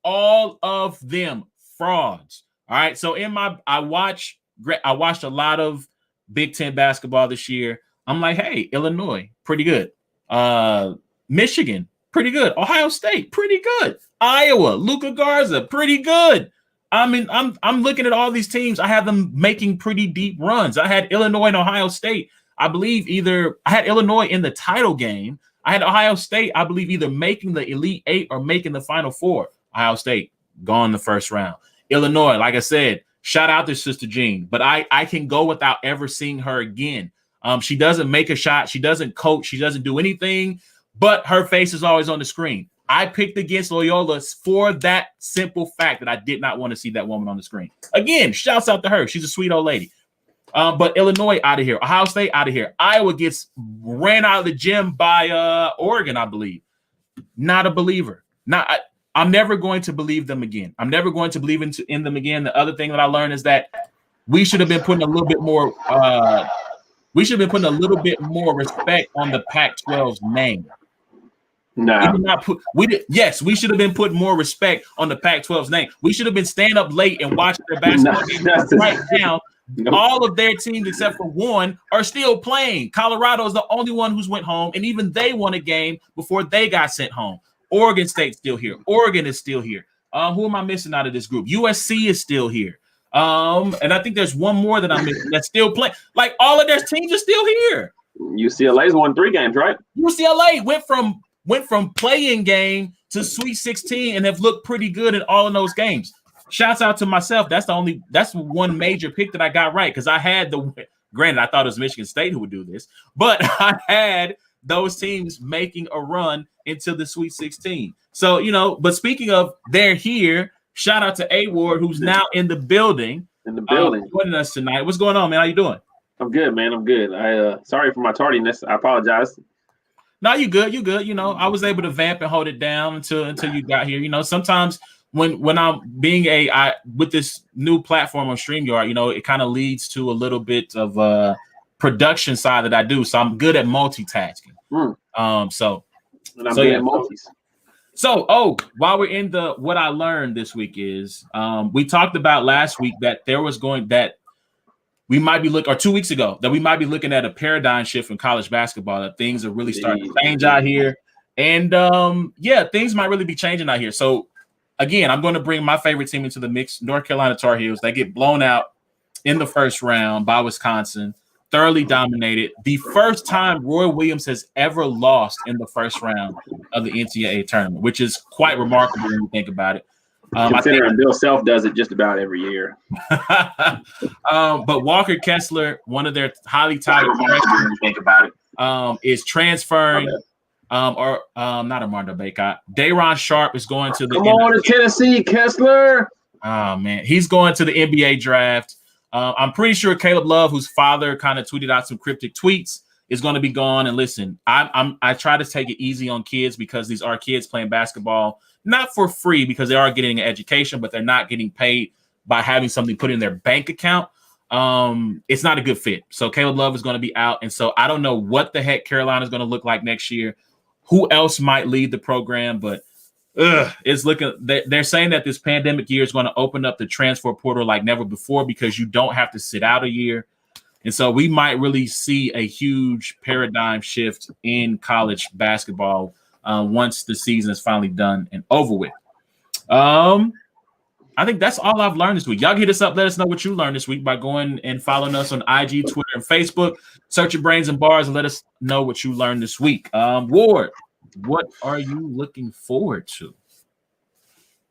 All of them frauds. All right. So I watched a lot of Big Ten basketball this year. I'm like, hey, Illinois, pretty good. Michigan, pretty good. Ohio State, pretty good. Iowa, Luka Garza, pretty good. I mean, I'm looking at all these teams. I have them making pretty deep runs. I had Illinois and Ohio State. I believe I had Illinois in the title game. I had Ohio State, I believe, either making the Elite Eight or making the Final Four. Ohio State gone the first round. Illinois, like I said, shout out to Sister Jean, but I can go without ever seeing her again. She doesn't make a shot. She doesn't coach. She doesn't do anything, but her face is always on the screen. I picked against Loyola for that simple fact that I did not want to see that woman on the screen. Again, shouts out to her. She's a sweet old lady. But Illinois out of here. Ohio State out of here. Iowa gets ran out of the gym by Oregon, I believe. Not a believer. I'm never going to believe them again. I'm never going to believe in them again. The other thing that I learned is that we should have been putting a little bit more respect on the Pac-12's name. No. We should have been putting more respect on the Pac-12's name. We should have been staying up late and watching their basketball games right now. Nope. All of their teams, except for one, are still playing. Colorado is the only one who's went home, and even they won a game before they got sent home. Oregon State's still here. Oregon is still here. Who am I missing out of this group? USC is still here. And I think there's one more that I'm missing that's still playing. Like, all of their teams are still here. UCLA's won 3 games, right? UCLA went from playing game to Sweet 16 and have looked pretty good in all of those games. Shouts out to myself. That's one major pick that I got right, because I had granted, I thought it was Michigan State who would do this, but I had those teams making a run into the Sweet 16. So, but speaking of they're here, shout out to A Ward, who's now in the building. Joining us tonight. What's going on, man? How you doing? I'm good, man. I'm good. Sorry for my tardiness. I apologize. No, you good. You good. I was able to vamp and hold it down until you got here. Sometimes when I'm being with this new platform on StreamYard, it kind of leads to a little bit of production side that I do. So I'm good at multitasking. And I'm good at multis. So, while we're in what I learned this week is we talked about last week that we might be or 2 weeks ago, that we might be looking at a paradigm shift in college basketball, that things are really starting to change out here. And things might really be changing out here. So again, I'm going to bring my favorite team into the mix, North Carolina Tar Heels. They get blown out in the first round by Wisconsin, thoroughly dominated. The first time Roy Williams has ever lost in the first round of the Ncaa tournament, which is quite remarkable when you think about it. Considering Bill Self does it just about every year. But Walker Kessler, one of their highly touted freshmen, think about it, is transferring. Not Armando Bacot. Day'Ron Sharp is going to the. Come on to Tennessee, Kessler. Oh man, he's going to the NBA draft. I'm pretty sure Caleb Love, whose father kind of tweeted out some cryptic tweets, is going to be gone. And listen, I try to take it easy on kids, because these are kids playing basketball, not for free, because they are getting an education, but they're not getting paid by having something put in their bank account. It's not a good fit. So Caleb Love is going to be out. And so I don't know what the heck Carolina is going to look like next year. Who else might lead the program? But it's looking. They're saying that this pandemic year is going to open up the transfer portal like never before, because you don't have to sit out a year. And so we might really see a huge paradigm shift in college basketball once the season is finally done and over with. I think that's all I've learned this week. Y'all hit us up. Let us know what you learned this week by going and following us on IG, Twitter, and Facebook. Search your Brains and Bars and let us know what you learned this week. Ward, what are you looking forward to?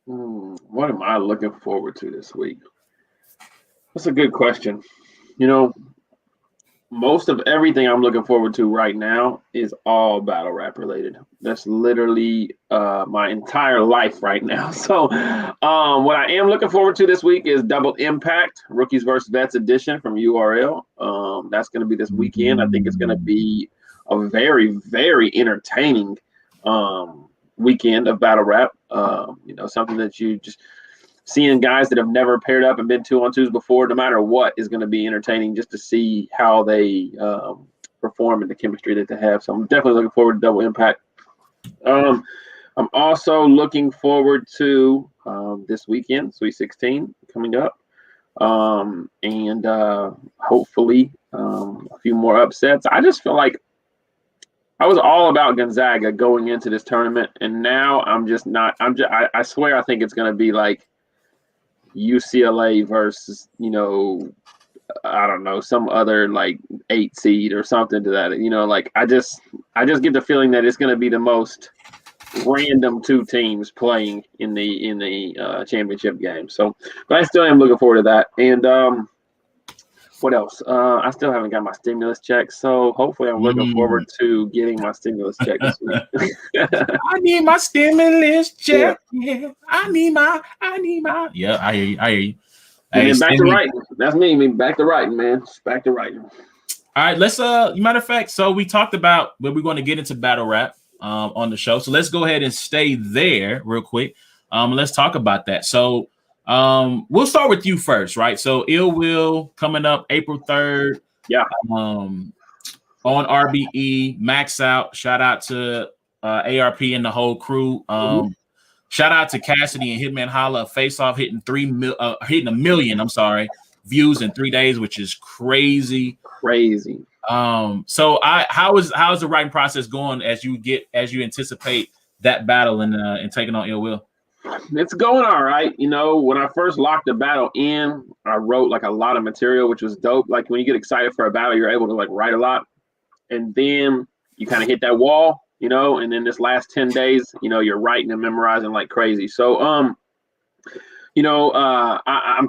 What am I looking forward to this week? That's a good question. Most of everything I'm looking forward to right now is all battle rap related. That's literally my entire life right now. So what I am looking forward to this week is Double Impact Rookies vs. Vets edition from URL. That's going to be this weekend. I think it's going to be a very, very entertaining weekend of battle rap. Something that you just seeing guys that have never paired up and been 2-on-2s before, no matter what, is going to be entertaining just to see how they perform and the chemistry that they have. So I'm definitely looking forward to Double Impact. I'm also looking forward to this weekend, Sweet 16 coming up, and hopefully a few more upsets. I just feel like I was all about Gonzaga going into this tournament, and now I'm just not. I swear I think it's going to be like UCLA versus I don't know, some other like 8 seed or something to that. Like I just get the feeling that it's going to be the most random 2 teams playing in the championship game. So, but I still am looking forward to that. And what else? I still haven't got my stimulus check, so hopefully I'm looking forward to getting my stimulus check this week. I need my stimulus check. Yeah. I need my. Yeah, I hear you. And then back to writing. That's me. Back to writing, man. Back to writing. All right, let's matter of fact, so we talked about where we're going to get into battle rap on the show. So let's go ahead and stay there real quick. Let's talk about that. So we'll start with you first, right? So Ill Will coming up April 3rd. Yeah. On RBE, Max Out. Shout out to ARP and the whole crew. Shout out to Cassidy and Hitman Holla. Face Off hitting hitting 1 million. Views in 3 days, which is crazy. So how's the writing process going as you anticipate that battle and taking on Ill Will? It's going all right. When I first locked the battle in, I wrote like a lot of material, which was dope. Like when you get excited for a battle, you're able to like write a lot, and then you kind of hit that wall, and then this last 10 days, you're writing and memorizing like crazy. So, I'm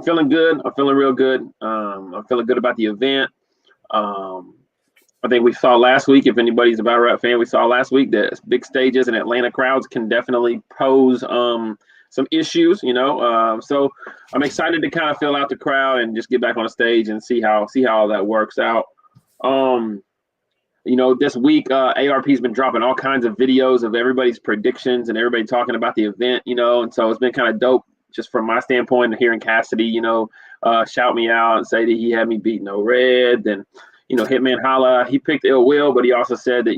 feeling good. I'm feeling real good. I'm feeling good about the event. I think we saw last week, if anybody's a battle rap fan, we saw last week that big stages and Atlanta crowds can definitely pose some issues, so I'm excited to kind of fill out the crowd and just get back on the stage and see how all that works out. This week, ARP's been dropping all kinds of videos of everybody's predictions and everybody talking about the event, and so it's been kind of dope just from my standpoint of hearing Cassidy, shout me out and say that he had me beat No Red. And, Hitman Holla, he picked Ill Will, but he also said that,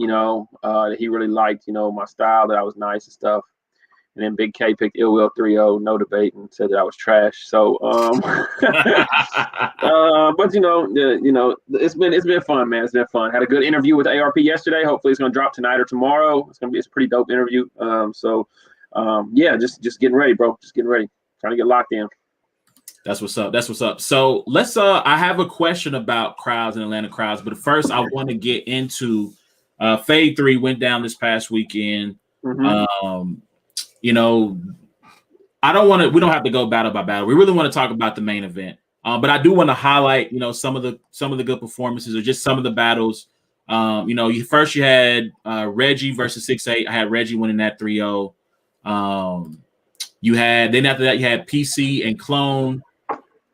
that he really liked, my style, that I was nice and stuff. And then Big K picked Ill Will 3-0, no debate, and said that I was trash. So, but it's been fun, man. It's been fun. Had a good interview with ARP yesterday. Hopefully, it's gonna drop tonight or tomorrow. It's a pretty dope interview. Just getting ready, bro. Just getting ready. Trying to get locked in. That's what's up. So let's I have a question about crowds and Atlanta crowds, but first I want to get into Fade 3 went down this past weekend. We don't have to go battle by battle. We really want to talk about the main event. But I do want to highlight, some of the good performances or just some of the battles. First you had Reggie versus 6'8". I had Reggie winning that 3-0. Then after that you had PC and Clone.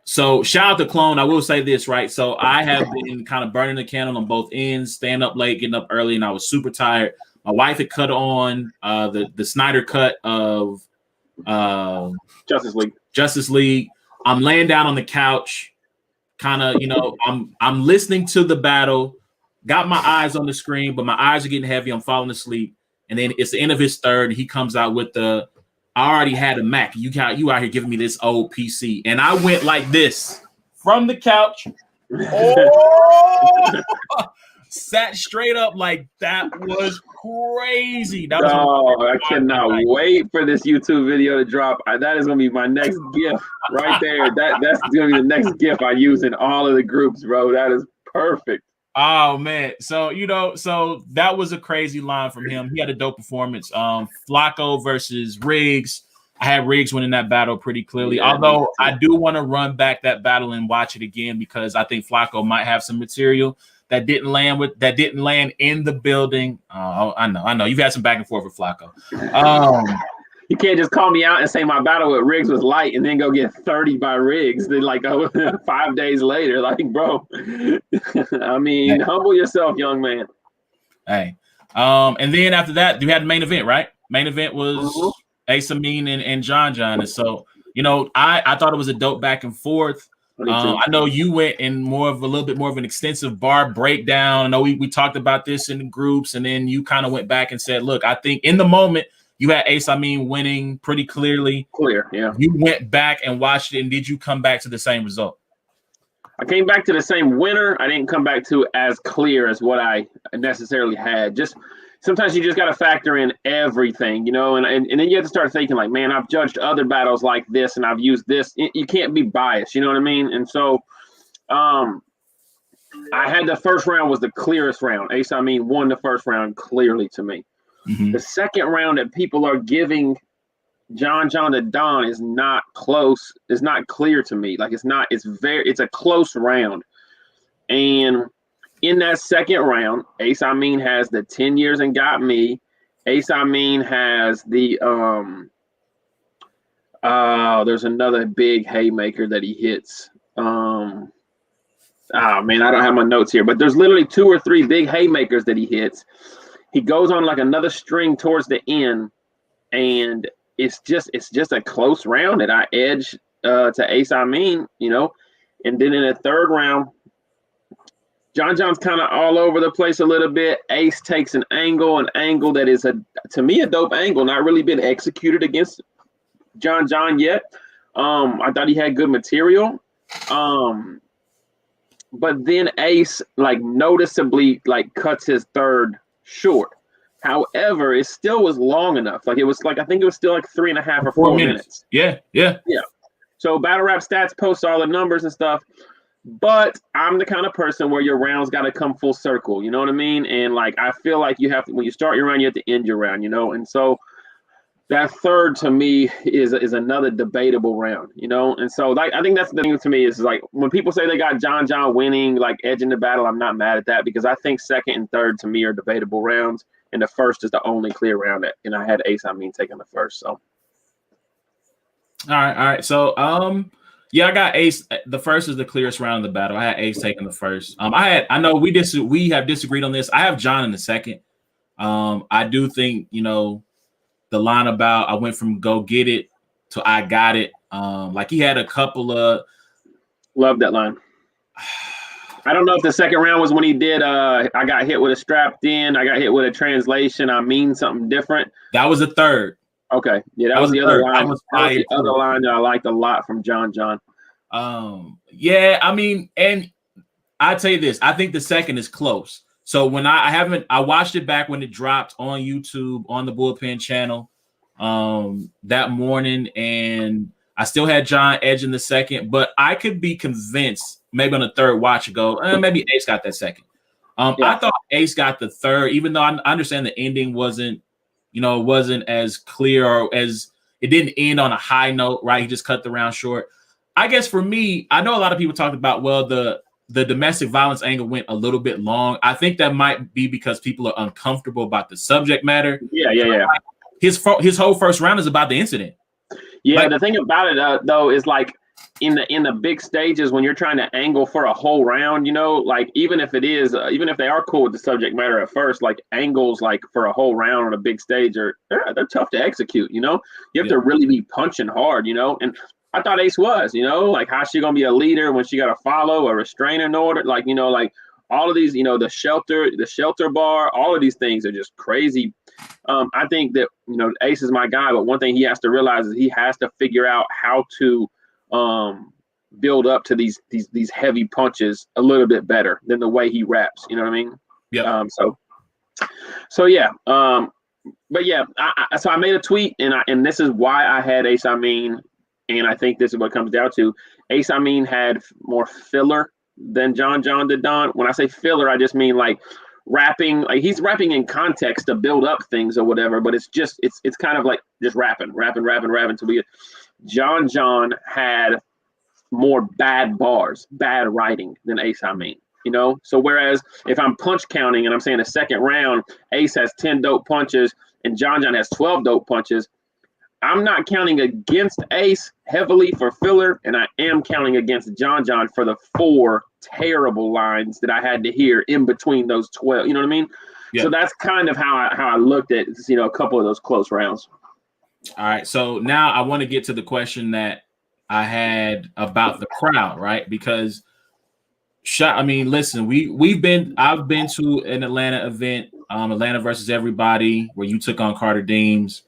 So shout out to Clone. I will say this, right? So I have been kind of burning the candle on both ends, staying up late, getting up early, and I was super tired. My wife had cut on the Snyder cut of Justice League. I'm laying down on the couch, kind of, I'm listening to the battle, got my eyes on the screen, but my eyes are getting heavy. I'm falling asleep. And then it's the end of his third, and he comes out with I already had a Mac. You out here giving me this old PC. And I went like this from the couch. Oh! Sat straight up like that was crazy. I cannot wait for this YouTube video to drop. That is going to be my next gift right there. That's going to be the next gift I use in all of the groups, bro. That is perfect. Oh man, so that was a crazy line from him. He had a dope performance. Flacco versus Riggs. I had Riggs winning that battle pretty clearly. Yeah, although I do want to run back that battle and watch it again because I think Flacco might have some material that didn't land in the building. I know. You've had some back and forth with Flacco. You can't just call me out and say my battle with Riggs was light and then go get 30 by Riggs. Then 5 days later, bro. I mean, humble yourself, young man. Hey. And then after that, you had the main event, right? Main event was Ace Amin and John. And so, I thought it was a dope back and forth. I know you went in a little bit more of an extensive bar breakdown. I know we talked about this in the groups, and then you kind of went back and said, look, I think in the moment, you had Ace Amin winning pretty clearly. Clear, yeah. You went back and watched it, and did you come back to the same result? I came back to the same winner. I didn't come back to as clear as what I necessarily had. Just sometimes you just got to factor in everything, and then you have to start thinking like, man, I've judged other battles like this, and I've used this. You can't be biased, you know what I mean? And so I had the first round was the clearest round. Ace Amin won the first round clearly to me. Mm-hmm. The second round that people are giving John to Don is not close. It's not clear to me. Like it's a close round. And in that second round, Ace Amin has the 10 years and got me. Ace Amin has the there's another big haymaker that he hits. Oh man, I don't have my notes here, but there's literally 2 or 3 big haymakers that he hits. He goes on like another string towards the end, and it's just a close round that I edge to Ace Amin, you know. And then in the third round, John's kind of all over the place a little bit. Ace takes an angle that is to me a dope angle, not really been executed against John yet. I thought he had good material. But then Ace like noticeably like cuts his third short. However, it still was long enough. Like it was like I think it was still like 3.5 or 4 minutes. Yeah. So Battle Rap Stats posts all the numbers and stuff. But I'm the kind of person where your rounds got to come full circle. You know what I mean? And like I feel like you have to, when you start your round, you have to end your round. You know, and so that third to me is another debatable round, you know? And so like I think that's the thing to me is like when people say they got John winning, like edging the battle, I'm not mad at that because I think second and third to me are debatable rounds. And the first is the only clear round and I had Ace Amin taking the first. So all right. So yeah, I got Ace. The first is the clearest round of the battle. I had Ace taking the first. I know we have disagreed on this. I have John in the second. I do think, you know, the line about I went from go get it to I got it. Like he had a couple of love that line. I don't know if the second round was when he did I got hit with a strapped in, I got hit with a translation, I mean something different. That was the third. Okay. Yeah, that was the other line. That was the other line that I liked a lot from John. Yeah, I mean, and I tell you this, I think the second is close. So when I watched it back when it dropped on YouTube on the Bullpen channel that morning, and I still had John edging the second, but I could be convinced maybe on the third watch ago, maybe Ace got that second. I thought Ace got the third, even though I understand the ending wasn't as clear or as it didn't end on a high note, right? He just cut the round short. I guess for me, I know a lot of people talked about, well, the domestic violence angle went a little bit long. I think that might be because people are uncomfortable about the subject matter. Yeah. His whole first round is about the incident. Yeah, like, the thing about it though is like in the big stages when you're trying to angle for a whole round, you know, like even if it is even if they are cool with the subject matter at first, like angles like for a whole round on a big stage they're tough to execute. You know, you have to really be punching hard. You know, and I thought Ace was, you know, like how's she gonna be a leader when she got to follow a restraining order? Like, you know, like all of these, you know, the shelter bar, all of these things are just crazy. I think that, you know, Ace is my guy, but one thing he has to realize is he has to figure out how to build up to these heavy punches a little bit better than the way he raps. You know what I mean? Yeah. So yeah. But yeah, so I made a tweet and this is why I had Ace Amin. And I think this is what it comes down to. Ace Amin had more filler than John did Don. When I say filler, I just mean like rapping. Like he's rapping in context to build up things or whatever. But it's just it's kind of like just rapping to be. John had more bad bars, bad writing than Ace Amin. You know. So whereas if I'm punch counting and I'm saying the second round, Ace has 10 dope punches and John has 12 dope punches. I'm not counting against Ace heavily for filler, and I am counting against John for the 4 terrible lines that I had to hear in between those 12. You know what I mean? Yeah. So that's kind of how I looked at, you know, a couple of those close rounds. All right. So now I want to get to the question that I had about the crowd, right? Because listen, I've been to an Atlanta event, Atlanta versus Everybody, where you took on Carter Deems.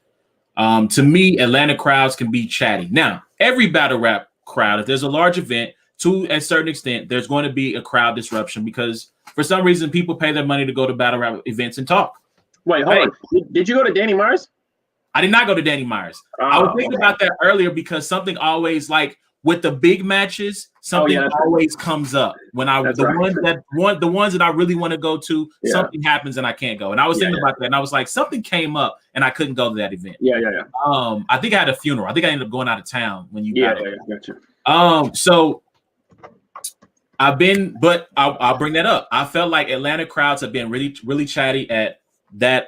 To me, Atlanta crowds can be chatty. Now, every battle rap crowd, if there's a large event, to a certain extent, there's going to be a crowd disruption because for some reason, people pay their money to go to battle rap events and talk. Wait, hold on. Did you go to Danny Myers? I did not go to Danny Myers. I was thinking about that earlier because something always like with the big matches, something always comes up when the ones that I really want to go to, something happens and I can't go. And I was thinking about that, and I was like, something came up and I couldn't go to that event. I think I had a funeral. I think I ended up going out of town when you got it. Gotcha. So I've been, but I'll bring that up. I felt like Atlanta crowds have been really, really chatty at that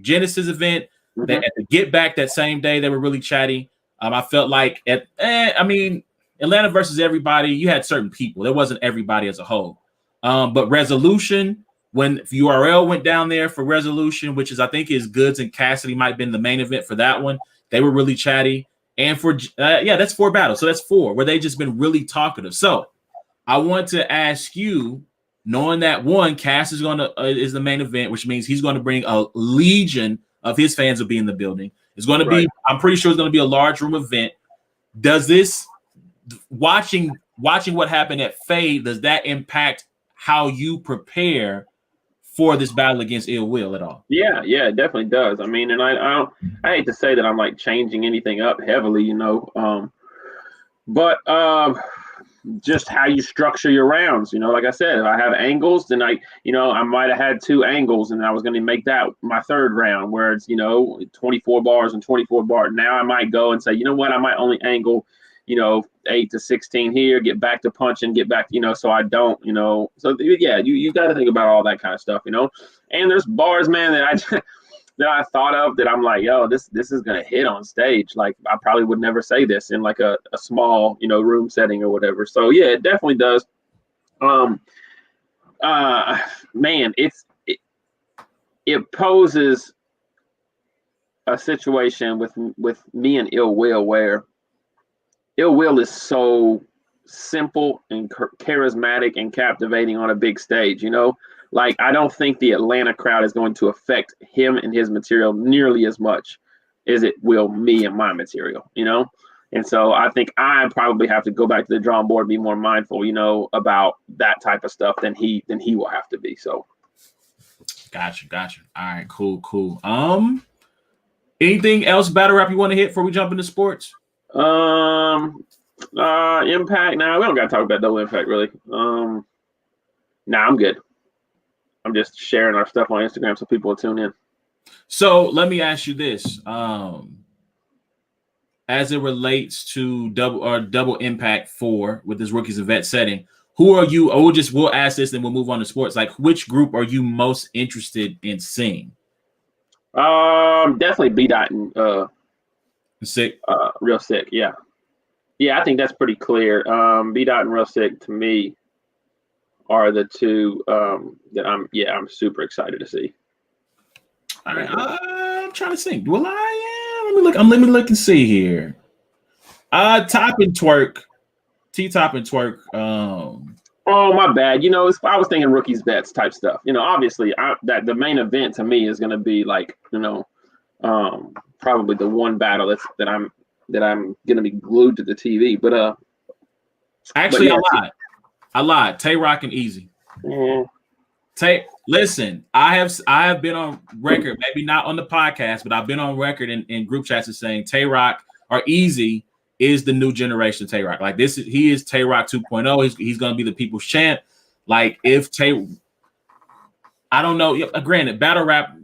Genesis event. At the Get Back that same day, they were really chatty. I felt like Atlanta versus everybody, you had certain people. There wasn't everybody as a whole. But Resolution, when URL went down there for Resolution, which is I think is Goods and Cassidy might have been the main event for that one. They were really chatty. And for that's 4 battles. So that's 4 where they just been really talkative. So I want to ask you, knowing that one, Cass is is the main event, which means he's going to bring a legion of his fans will be in the building. It's going to be, I'm pretty sure it's going to be a large room event. Does this watching what happened at Fade, does that impact how you prepare for this battle against Ill Will at all? Yeah, it definitely does. I mean, and I hate to say that I'm like changing anything up heavily, but just how you structure your rounds, like I said, if I have angles, then I might have had 2 angles and I was going to make that my 3rd round where it's, 24 bars and 24 bars. Now I might go and say, you know what, I might only angle, 8 to 16 here, get back to punching, get back, so I don't, so yeah, you got to think about all that kind of stuff, and there's bars, man, that I thought of that I'm like, yo, this is gonna hit on stage. Like I probably would never say this in like a small, room setting or whatever. So yeah, it definitely does. Man, it poses a situation with me and Ill Will where Ill Will is so simple and charismatic and captivating on a big stage, Like, I don't think the Atlanta crowd is going to affect him and his material nearly as much as it will me and my material, And so I think I probably have to go back to the drawing board and be more mindful, about that type of stuff than he will have to be. So. Gotcha. All right, cool. Anything else battle rap you want to hit before we jump into sports? Impact. Nah, we don't got to talk about double impact really. Nah, I'm good. I'm just sharing our stuff on Instagram so people will tune in. So let me ask you this. As it relates to double impact 4 with this rookies and vet setting, who are you? We'll ask this and we'll move on to sports. Like, which group are you most interested in seeing? Definitely B-Dot and Sick. Real Sick, yeah. Yeah, I think that's pretty clear. B-Dot and Real Sick to me are the 2 that I'm super excited to see. All right, I'm trying to think. Will I? Let me look. Let me look and see here. Top and Twerk, T-Top and Twerk. Oh, my bad. I was thinking rookies vets type stuff. Obviously, that the main event to me is going to be like, probably the one battle that I'm going to be glued to the TV. But actually, yeah, I lied. Tay Rock and Easy. Mm-hmm. Listen, I have been on record, maybe not on the podcast, but I've been on record in group chats as saying Tay Rock or Easy is the new generation of Tay Rock. Like he is Tay Rock 2.0. He's going to be the people's champ. Like if I don't know. Granted, battle rap,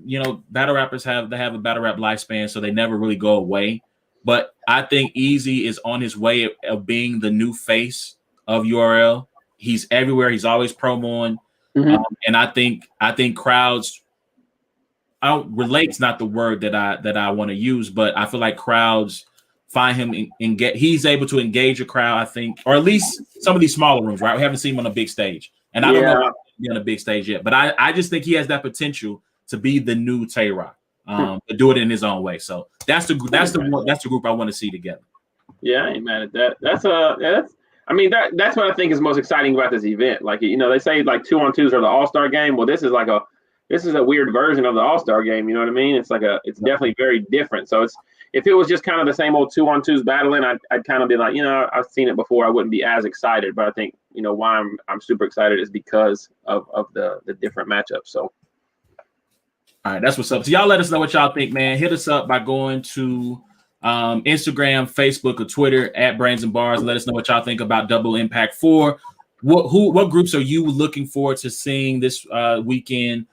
battle rappers have a battle rap lifespan, so they never really go away. But I think Easy is on his way of being the new face of URL. He's everywhere. He's always promoing, and I think crowds. Relate's not the word that I want to use, but I feel like crowds find him and he's able to engage a crowd. I think, or at least some of these smaller rooms. Right, we haven't seen him on a big stage, and I don't know if he'll be on a big stage yet. But I just think he has that potential to be the new Tay Rock, to do it in his own way. So that's the group I want to see together. Yeah, I ain't mad at that. That's what I think is most exciting about this event. Like, they say like 2-on-2s are the all-star game. Well, this is a weird version of the all-star game. You know what I mean? It's it's definitely very different. So if it was just kind of the same old 2-on-2s battling, I'd kind of be like, I've seen it before. I wouldn't be as excited. But I think, why I'm super excited is because of the different matchups. So. All right, that's what's up. So y'all let us know what y'all think, man. Hit us up by going to Instagram, Facebook, or Twitter at Brains and Bars. Let us know what y'all think about Double Impact 4. What groups are you looking forward to seeing this weekend?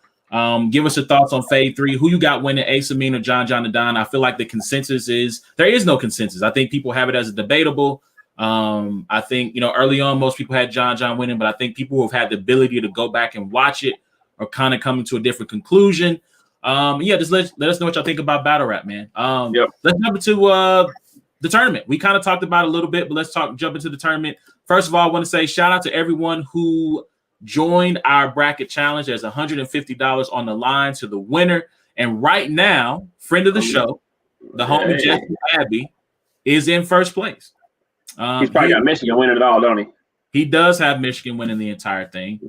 Give us your thoughts on Fade 3. Who you got winning, Ace Amin or John and Don? I feel like the consensus is there is no consensus. I think people have it as a debatable. I think, early on, most people had John winning, but I think people who have had the ability to go back and watch it are kind of coming to a different conclusion. Just let us know what y'all think about battle rap, man. Let's jump into the tournament. We kind of talked about it a little bit, but let's jump into the tournament. First of all, I want to say shout out to everyone who joined our bracket challenge. There's $150 on the line to the winner. And right now, friend of the show, the homie Jesse Abbey, is in first place. He's probably got Michigan winning it all, don't he? He does have Michigan winning the entire thing.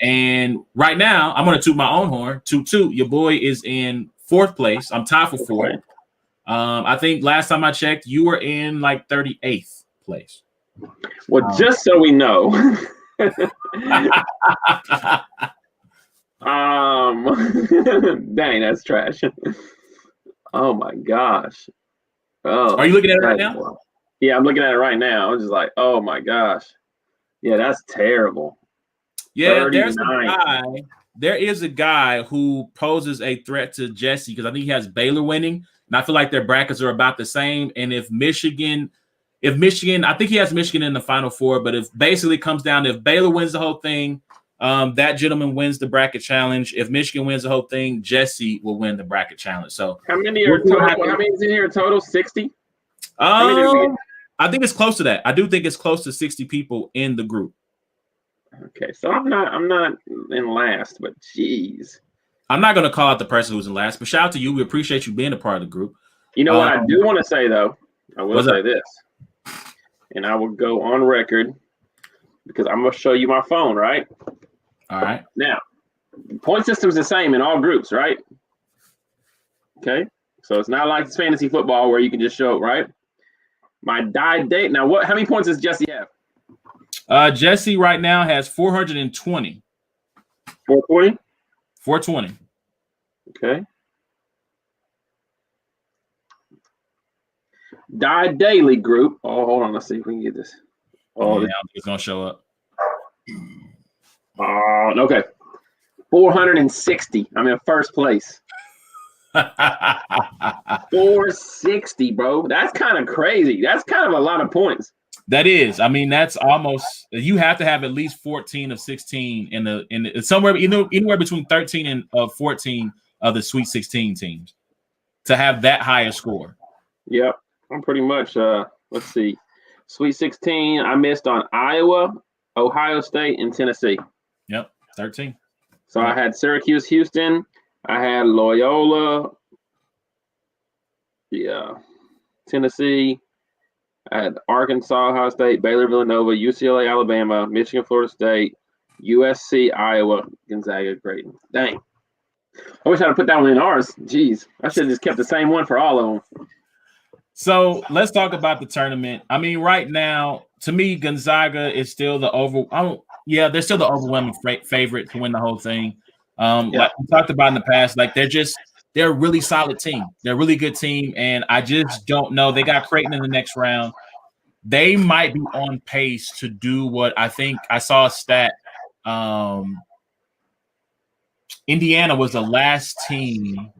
And right now, I'm going to toot my own horn. Toot, your boy is in fourth place. I'm tied for fourth. I think last time I checked, you were in like 38th place. Well, just so we know, dang, that's trash. Oh my gosh. Oh, are you looking at it right now? Yeah, I'm looking at it right now. I'm just like, oh my gosh. Yeah, that's terrible. Yeah, there is a guy who poses a threat to Jesse because I think he has Baylor winning, and I feel like their brackets are about the same. And if Michigan, I think he has Michigan in the Final Four, but if basically comes down to if Baylor wins the whole thing, that gentleman wins the bracket challenge. If Michigan wins the whole thing, Jesse will win the bracket challenge. So how many are total? How many is in here total? 60? I think it's close to that. I do think it's close to 60 people in the group. Okay, so I'm not in last, but geez. I'm not going to call out the person who's in last, but shout out to you. We appreciate you being a part of the group. You know what I do want to say, though? I will say this, and I will go on record because I'm going to show you my phone, right? All right. Now, point system's the same in all groups, right? Okay, so it's not like it's fantasy football where you can just show it, right? My date. Now, how many points does Jesse have? Jesse right now has 420. 420? 420. Okay. Die Daily group. Oh, hold on. Let's see if we can get this. Oh, yeah, it's going to show up. Okay. 460. I'm in first place. 460, bro. That's kind of crazy. That's kind of a lot of points. That is. I mean, that's almost. You have to have at least 14 of 16 in the somewhere anywhere between 13 and 14 of the Sweet 16 teams to have that higher score. Yep, I'm pretty much. Let's see, Sweet 16. I missed on Iowa, Ohio State, and Tennessee. Yep, 13. So I had Syracuse, Houston. I had Loyola. Yeah, Tennessee. I had Arkansas, Ohio State, Baylor, Villanova, UCLA, Alabama, Michigan, Florida State, USC, Iowa, Gonzaga, Creighton. Dang. I wish I'd have put that one in ours. Jeez. I should have just kept the same one for all of them. So let's talk about the tournament. I mean, right now, to me, Gonzaga is still they're still the overwhelming favorite to win the whole thing. Like we talked about in the past, like they're a really solid team. They're a really good team, and I just don't know. They got Creighton in the next round. They might be on pace to do what I think I saw a stat. Indiana was the last team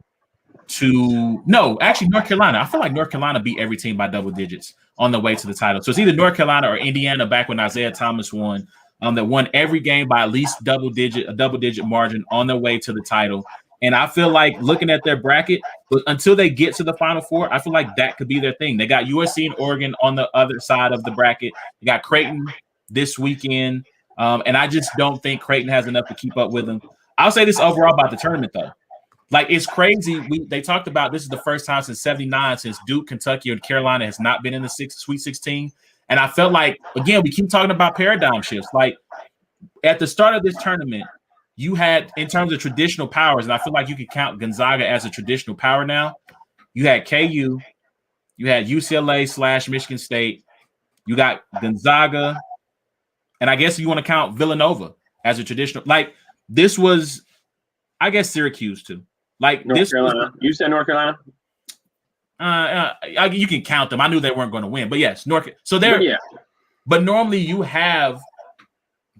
North Carolina. I feel like North Carolina beat every team by double digits on the way to the title. So it's either North Carolina or Indiana back when Isaiah Thomas won, that won every game by at least a double digit margin on their way to the title. And I feel like looking at their bracket, but until they get to the Final Four, I feel like that could be their thing. They got USC and Oregon on the other side of the bracket. They got Creighton this weekend. And I just don't think Creighton has enough to keep up with them. I'll say this overall about the tournament, though. Like, it's crazy. They talked about this is the first time since 79 since Duke, Kentucky, and Carolina has not been in the Sweet 16. And I felt like, again, we keep talking about paradigm shifts. Like, at the start of this tournament, you had, in terms of traditional powers, and I feel like you could count Gonzaga as a traditional power now. You had KU, you had UCLA / Michigan State, you got Gonzaga, and I guess you want to count Villanova as a traditional. Like, this was, I guess, Syracuse too. Like, North Carolina. You said North Carolina? You can count them. I knew they weren't going to win, but yes, North. So they're But normally you have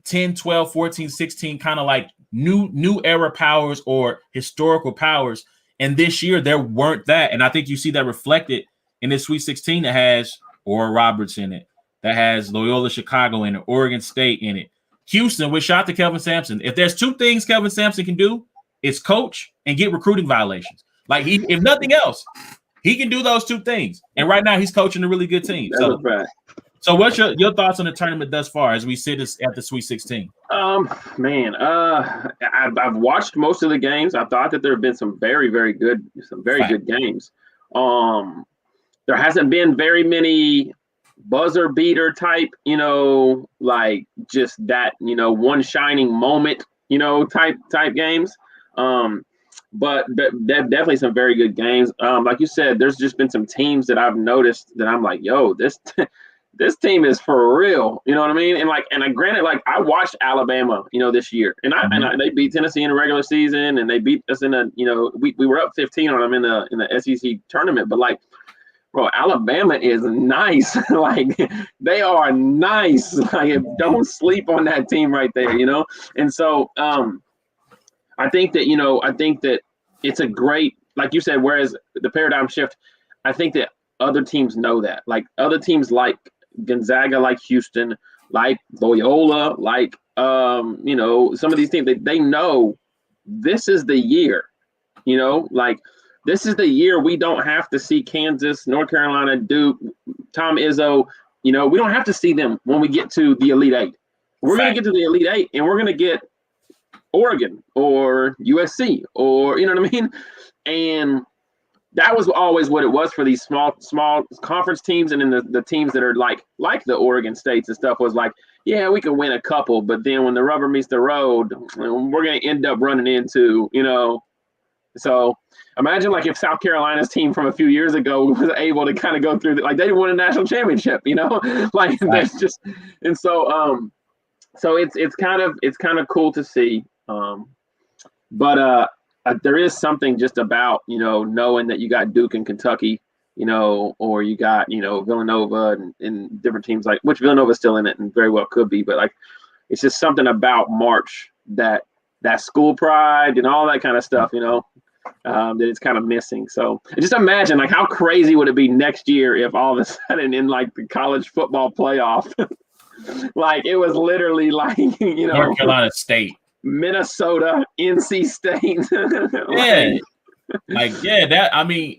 10, 12, 14, 16 kind of like new era powers or historical powers. And this year there weren't that. And I think you see that reflected in this Sweet 16 that has Oral Roberts in it, that has Loyola Chicago in it, Oregon State in it. Houston, which shot to Kelvin Sampson. If there's two things Kelvin Sampson can do, it's coach and get recruiting violations. Like if nothing else, he can do those two things. And right now he's coaching a really good team. So what's your thoughts on the tournament thus far as we sit at the Sweet 16? I've watched most of the games. I thought that there have been some very, very good games. There hasn't been very many buzzer beater type, like just that, one shining moment, type games. But definitely some very good games. Like you said, there's just been some teams that I've noticed that I'm like, yo, this team is for real. You know what I mean? And granted, like I watched Alabama, this year, and they beat Tennessee in the regular season, and they beat us in we were up 15 on them in the SEC tournament. But like, bro, Alabama is nice. Like they are nice. Like don't sleep on that team right there, And so I think that it's a great, like you said, whereas the paradigm shift, I think that other teams know that. Like other teams like Gonzaga, like Houston, like Loyola, like some of these teams, they know this is the year, like this is the year we don't have to see Kansas, North Carolina, Duke, Tom Izzo, we don't have to see them when we get to the Elite Eight. We're going to get to the Elite Eight and we're going to get Oregon or USC or, you know what I mean? And that was always what it was for these small conference teams. And then the teams that are like the Oregon States and stuff was like, yeah, we can win a couple. But then when the rubber meets the road, we're going to end up running into, So imagine like if South Carolina's team from a few years ago was able to kind of go through, like they didn't win a national championship, like that's just, and so it's kind of cool to see. But there is something just about, knowing that you got Duke and Kentucky, or you got, Villanova and different teams, like which Villanova's still in it and very well could be, but like it's just something about March that school pride and all that kind of stuff, that it's kind of missing. So just imagine like how crazy would it be next year if all of a sudden in like the college football playoff, like it was literally like, North Carolina State, Minnesota, NC State.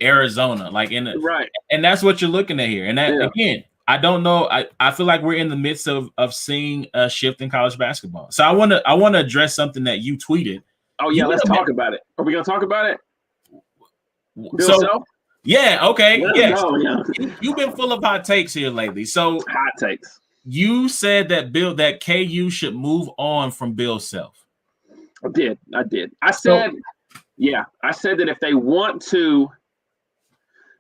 Arizona, like right. And that's what you're looking at here. And that again, I don't know. I feel like we're in the midst of seeing a shift in college basketball. So I want to address something that you tweeted. Oh yeah, let's talk about it. Are we gonna talk about it? Bill Self? Yeah, okay. Yes. Yeah. You've been full of hot takes here lately. So hot takes. You said that KU should move on from Bill Self. I did. I said that if they want to.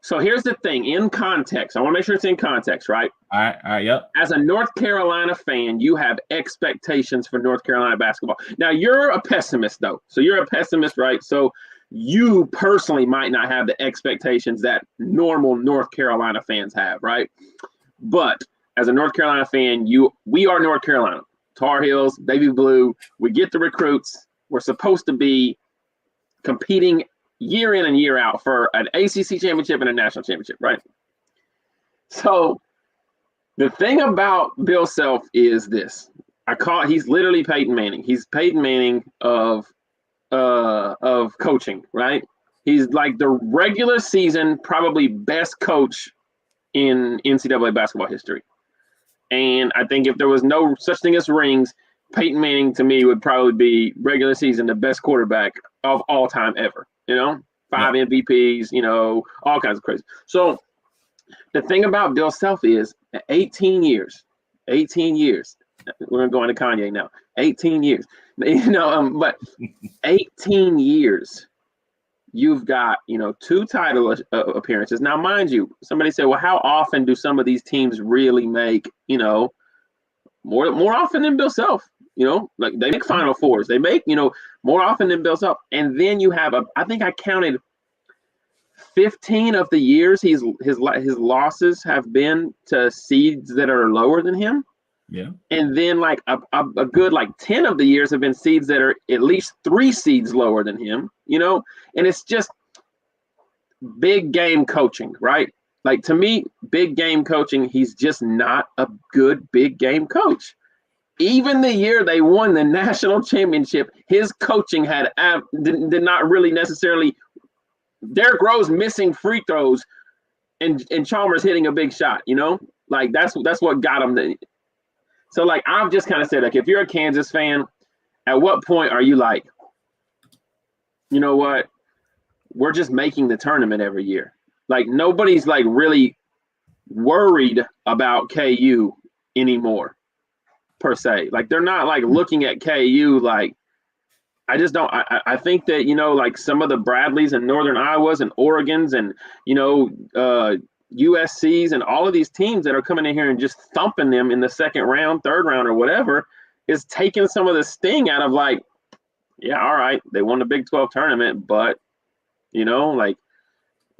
So here's the thing, in context. I want to make sure it's in context, right? All right, yep. As a North Carolina fan, you have expectations for North Carolina basketball. Now, you're a pessimist, though. So you're a pessimist, right? So you personally might not have the expectations that normal North Carolina fans have, right? But as a North Carolina fan, we are North Carolina. Tar Heels, Baby Blue. We get the recruits. We're supposed to be competing year in and year out for an ACC championship and a national championship, right? So the thing about Bill Self is this. He's literally Peyton Manning. He's Peyton Manning of coaching, right? He's like the regular season, probably best coach in NCAA basketball history. And I think if there was no such thing as rings, Peyton Manning to me would probably be regular season the best quarterback of all time ever. 5 MVPs, all kinds of crazy. So the thing about Bill Self is 18 years, we're going to go into Kanye now, 18 years, but 18 years, you've got, 2 title appearances. Now, mind you, somebody said, well, how often do some of these teams really make, more often than Bill Self? Like they make Final Fours. They make, more often than Bill Self. And then you have I think I counted 15 of the years his losses have been to seeds that are lower than him. Yeah. And then like a good like 10 of the years have been seeds that are at least 3 seeds lower than him, and it's just big game coaching, right? Like to me, big game coaching, he's just not a good big game coach. Even the year they won the national championship, his coaching did not really necessarily. Derrick Rose missing free throws and Chalmers hitting a big shot, like that's what got him. So like I've just kind of said, like if you're a Kansas fan, at what point are you like, you know what, we're just making the tournament every year. Like nobody's like really worried about KU anymore, per se. Like they're not like looking at KU like. I just don't. I think that like some of the Bradleys and Northern Iowas and Oregons and USC's and all of these teams that are coming in here and just thumping them in the second round, third round, or whatever is taking some of the sting out of like, yeah, all right, they won the Big 12 tournament, but like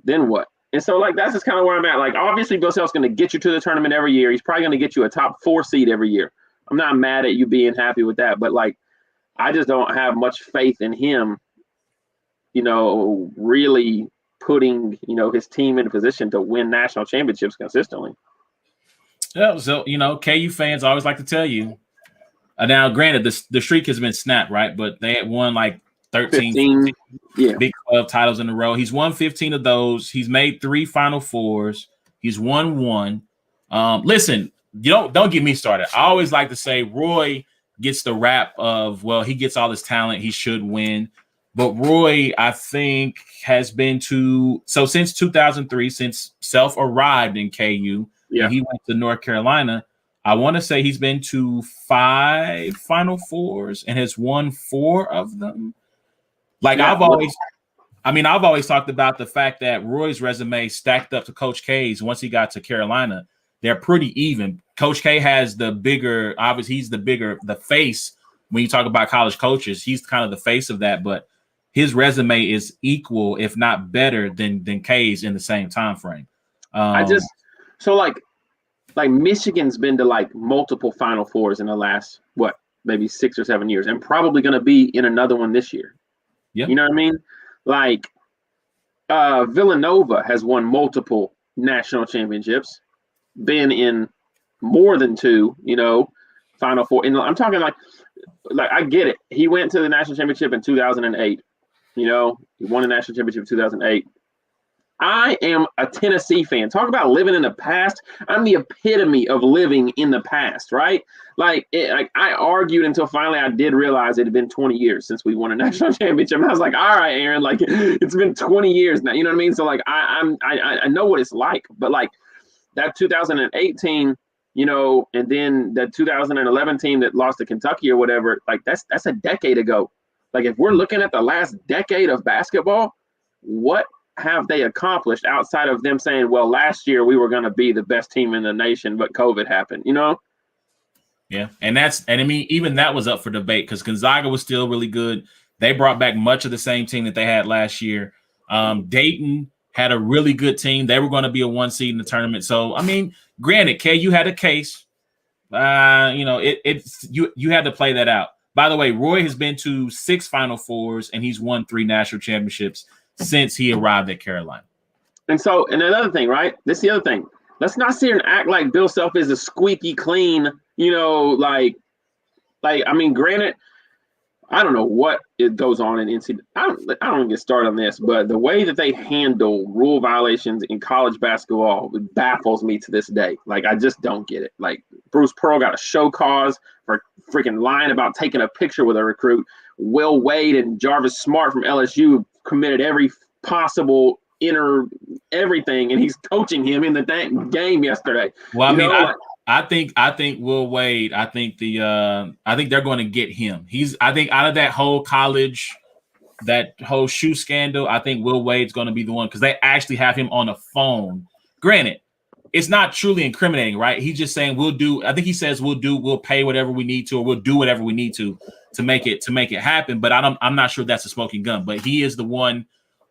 then what? And so like that's just kind of where I'm at. Like obviously Bill Self's going to get you to the tournament every year. He's probably going to get you a top 4 seed every year. I'm not mad at you being happy with that, but like. I just don't have much faith in him, really putting, his team in a position to win national championships consistently. Yeah, so, KU fans always like to tell you. Now, granted, the streak has been snapped, right? But they had won like 13 Big 12 titles in a row. He's won 15 of those. He's made 3 Final Fours. He's won 1. Listen, don't get me started. I always like to say Roy – gets the rap of, well, he gets all his talent, he should win. But Roy, I think, has been since 2003, since Self arrived in KU, and he went to North Carolina, I want to say he's been to 5 Final Fours and has won 4 of them. Like I've always talked about the fact that Roy's resume stacked up to Coach K's once he got to Carolina. They're pretty even. Coach K has the bigger, obviously he's the face when you talk about college coaches. He's kind of the face of that, but his resume is equal, if not better, than K's in the same time frame. Like Michigan's been to like multiple Final Fours in the last maybe 6 or 7 years, and probably going to be in another one this year. Yeah, you know what I mean? Like Villanova has won multiple national championships. Been in more than 2, Final Four. And I'm talking like I get it. He went to the national championship in 2008. He won the national championship in 2008. I am a Tennessee fan. Talk about living in the past. I'm the epitome of living in the past, right? Like I argued until finally I did realize it had been 20 years since we won a national championship. And I was like, all right, Aaron, like it's been 20 years now. You know what I mean? So like I know what it's like, but like that 2018, and then the 2011 team that lost to Kentucky or whatever, like that's a decade ago. Like if we're looking at the last decade of basketball, what have they accomplished outside of them saying, well, last year we were going to be the best team in the nation, but COVID happened, Yeah, and I mean, even that was up for debate because Gonzaga was still really good. They brought back much of the same team that they had last year. Dayton had a really good team. They were going to be a 1 seed in the tournament. So, I mean, granted, KU had a case. You had to play that out. By the way, Roy has been to 6 Final Fours, and he's won 3 national championships since he arrived at Carolina. And another thing, right? This is the other thing. Let's not sit here and act like Bill Self is a squeaky clean, I mean, granted, I don't know what it goes on in NCAA. I don't get started on this, but the way that they handle rule violations in college basketball baffles me to this day. Like, I just don't get it. Like, Bruce Pearl got a show cause for freaking lying about taking a picture with a recruit. Will Wade and Jarvis Smart from LSU committed every possible everything, and he's coaching him in the game yesterday. Well, I think Will Wade. I think they're going to get him. I think out of that whole college, that whole shoe scandal, I think Will Wade's going to be the one because they actually have him on the phone. Granted, it's not truly incriminating, right? He's just saying we'll do. I think he says we'll pay whatever we need to, or we'll do whatever we need to make it happen. But I'm not sure that's a smoking gun. But he is the one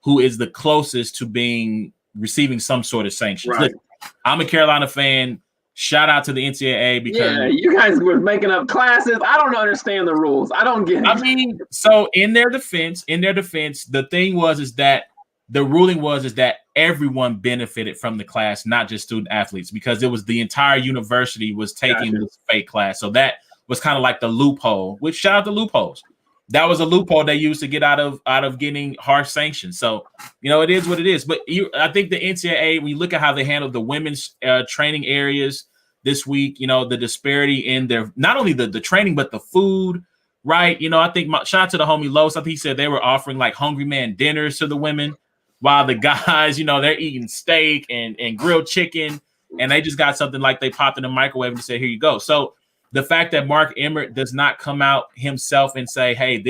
who is the closest to receiving some sort of sanctions. Right. Listen, I'm a Carolina fan. Shout out to the NCAA because you guys were making up classes. I don't understand the rules. I don't get it. I mean, so in their defense, the thing is that the ruling was that everyone benefited from the class, not just student athletes, because it was the entire university was taking this fake class. So that was kind of like the loophole, which shout out to loopholes. That was a loophole they used to get out of getting harsh sanctions. So, it is what it is. But I think the NCAA, when you look at how they handled the women's training areas this week, the disparity in their, not only the training, but the food, right? I think shout out to the homie Los. I think he said they were offering like Hungry Man dinners to the women while the guys, they're eating steak and grilled chicken. And they just got something like they popped in the microwave and said, here you go. So the fact that Mark Emmert does not come out himself and say, hey,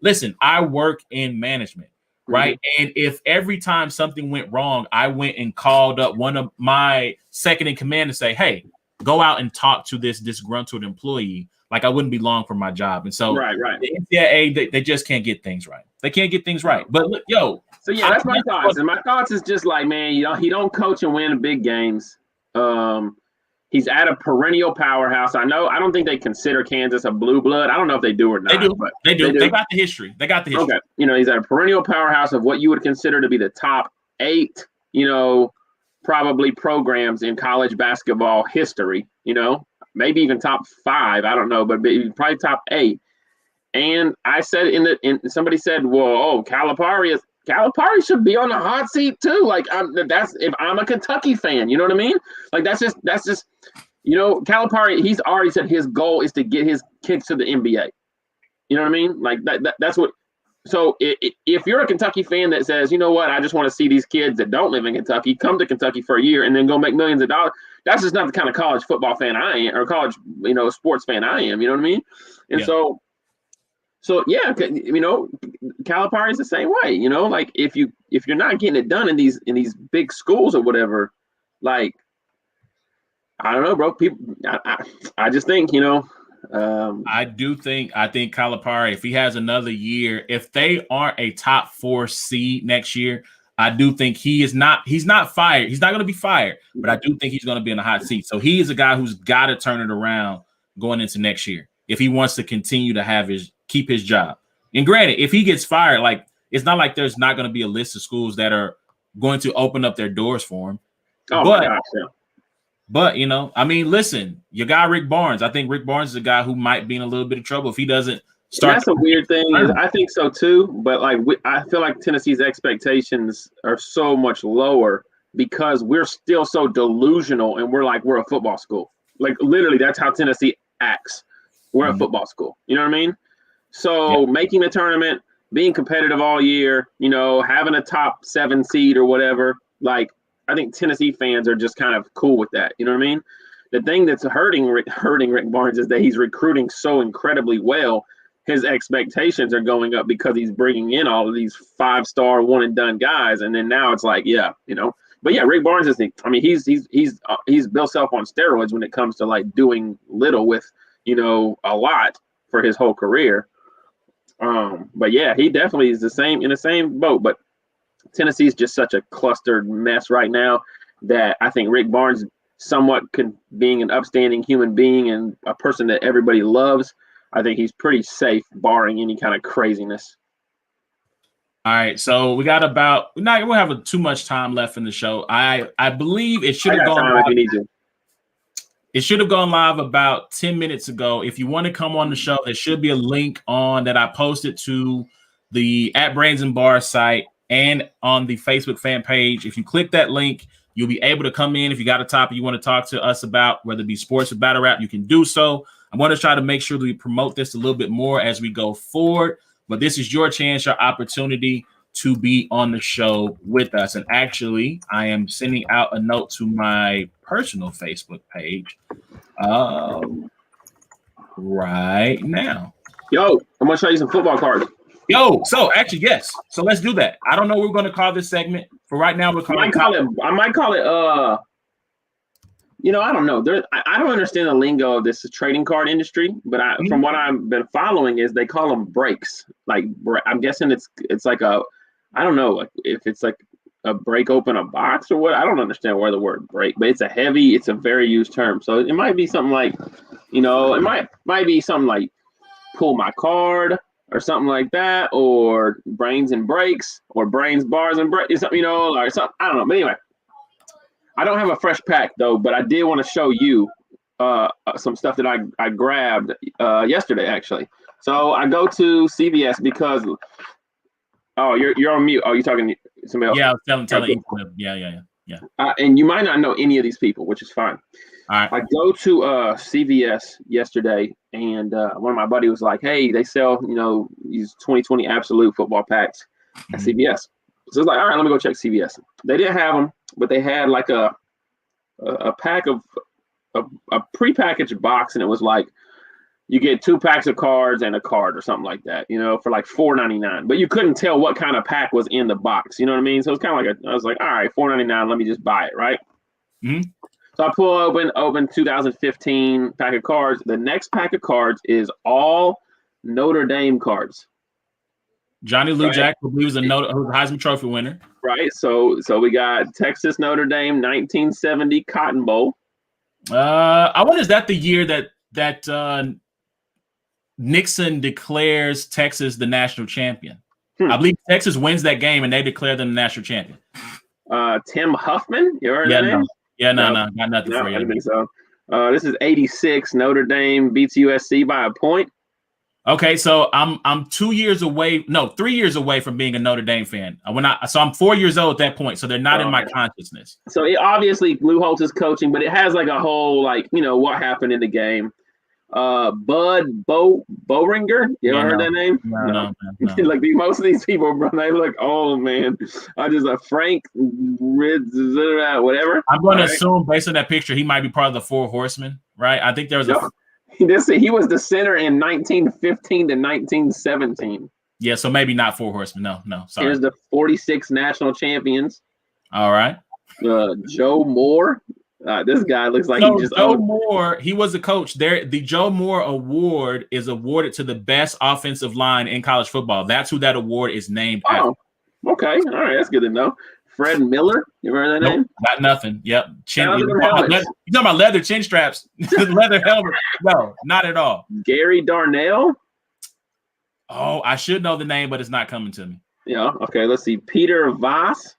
listen, I work in management, right? Mm-hmm. And if every time something went wrong, I went and called up one of my second in command to say, hey, go out and talk to this disgruntled employee, like I wouldn't be long for my job. And so the NCAA, they just can't get things right. They can't get things right. But look, so yeah, that's my thoughts. And my thoughts is just like, man, he don't coach and win big games. He's at a perennial powerhouse. I don't think they consider Kansas a blue blood. I don't know if they do or not. They do. But they do. They got the history. Okay. He's at a perennial powerhouse of what you would consider to be the top 8, probably programs in college basketball history, maybe even top 5. I don't know, but probably top 8. And I said somebody said, well, Calipari should be on the hot seat too. Like if I'm a Kentucky fan, you know what I mean? Like that's just Calipari. He's already said his goal is to get his kids to the NBA. You know what I mean? Like that's what. So if you're a Kentucky fan that says, you know what, I just want to see these kids that don't live in Kentucky come to Kentucky for a year and then go make millions of dollars, that's just not the kind of college football fan I am, or college sports fan I am. You know what I mean? And so yeah, Calipari is the same way. Like if you're not getting it done in these big schools or whatever, like I don't know, bro. People, I just think I think Calipari, if he has another year, if they aren't a top 4 seed next year, I do think he's not fired. He's not going to be fired, but I do think he's going to be in a hot seat. So he is a guy who's got to turn it around going into next year if he wants to continue to keep his job. And granted, if he gets fired, like it's not like there's not going to be a list of schools that are going to open up their doors for him. Oh, my gosh, yeah. But, listen, your guy, Rick Barnes, I think Rick Barnes is a guy who might be in a little bit of trouble if he doesn't start. That's a weird thing. I think so, too. But, I feel like Tennessee's expectations are so much lower because we're still so delusional and we're a football school. Like, literally, that's how Tennessee acts. We're a football school. You know what I mean? So making the tournament, being competitive all year, having a top 7 seed or whatever, I think Tennessee fans are just kind of cool with that. You know what I mean? The thing that's hurting Rick Barnes is that he's recruiting so incredibly well. His expectations are going up because he's bringing in all of these 5-star one and done guys. And then now it's like, but yeah, Rick Barnes is he's built self on steroids when it comes to doing little with, a lot for his whole career. But yeah, he definitely is in the same boat, but Tennessee is just such a clustered mess right now that I think Rick Barnes, being an upstanding human being and a person that everybody loves, I think he's pretty safe, barring any kind of craziness. All right, so we won't have too much time left in the show. I believe it should have gone live. If you need to. It should have gone live about 10 minutes ago. If you want to come on the show, there should be a link that I posted to the @Brains and Bars site and on the Facebook fan page. If you click that link, you'll be able to come in. If you got a topic you want to talk to us about, whether it be sports or battle rap, you can do so. I want to try to make sure that we promote this a little bit more as we go forward. But this is your chance, your opportunity to be on the show with us. And actually, I am sending out a note to my personal Facebook page right now. Yo, I'm going to show you some football cards. Yo, so actually, yes. So let's do that. I don't know what we're going to call this segment. For right now, I might call it, I don't know. I don't understand the lingo of this trading card industry, but from what I've been following is they call them breaks. I'm guessing it's like I don't know, like if it's like a break open a box or what. I don't understand where the word break, but it's a very used term. So it might be something like, it might be something like pull my card or something like that, or brains and breaks, or brains, bars, and breaks, something, or something. I don't know. But anyway, I don't have a fresh pack though, but I did want to show you some stuff that I grabbed yesterday actually. So I go to CVS because you're on mute. Oh, you talking to somebody else? Yeah, I was telling Yeah. And you might not know any of these people, which is fine. All right. I go to CVS yesterday, and one of my buddies was like, "Hey, they sell these 2020 Absolute football packs at CVS." So it's like, all right, let me go check CVS. They didn't have them, but they had like a pack of a prepackaged box, and it was like you get 2 packs of cards and a card or something like that, for like $4.99. But you couldn't tell what kind of pack was in the box. You know what I mean? So it's kind of like I was like, all right, $4.99. Let me just buy it, right? Mm-hmm. So I pull open 2015 pack of cards. The next pack of cards is all Notre Dame cards. Johnny Lou Jack, who was a Heisman Trophy winner. Right. So we got Texas Notre Dame 1970 Cotton Bowl. I wonder, is that the year that Nixon declares Texas the national champion? I believe Texas wins that game and they declare them the national champion. Tim Huffman, you heard that name? No, got nothing for you. I didn't think so. This is 86. Notre Dame beats USC by a point. Okay, so I'm 3 years away from being a Notre Dame fan. So I'm 4 years old at that point, so they're not in my consciousness. So obviously Lou Holtz is coaching, but it has like a whole what happened in the game. Bud Bowringer, you ever heard that name? No. Like most of these people, bro, they look old, man. Just a Frank whatever. I'm going to assume based on that picture, he might be part of the Four Horsemen, right? I think there was he was the center in 1915 to 1917. Yeah, so maybe not Four Horsemen. No, sorry. Here's the 46 national champions. All right. Joe Moore. This guy looks like Moore. He was a coach there. The Joe Moore Award is awarded to the best offensive line in college football. That's who that award is named after. Okay. All right. That's good to know. Fred Miller. You ever heard that name? Got nothing. Yep. You talking about leather chin straps, leather helmet? No, not at all. Gary Darnell. Oh, I should know the name, but it's not coming to me. Yeah. Okay. Let's see. Peter Voss.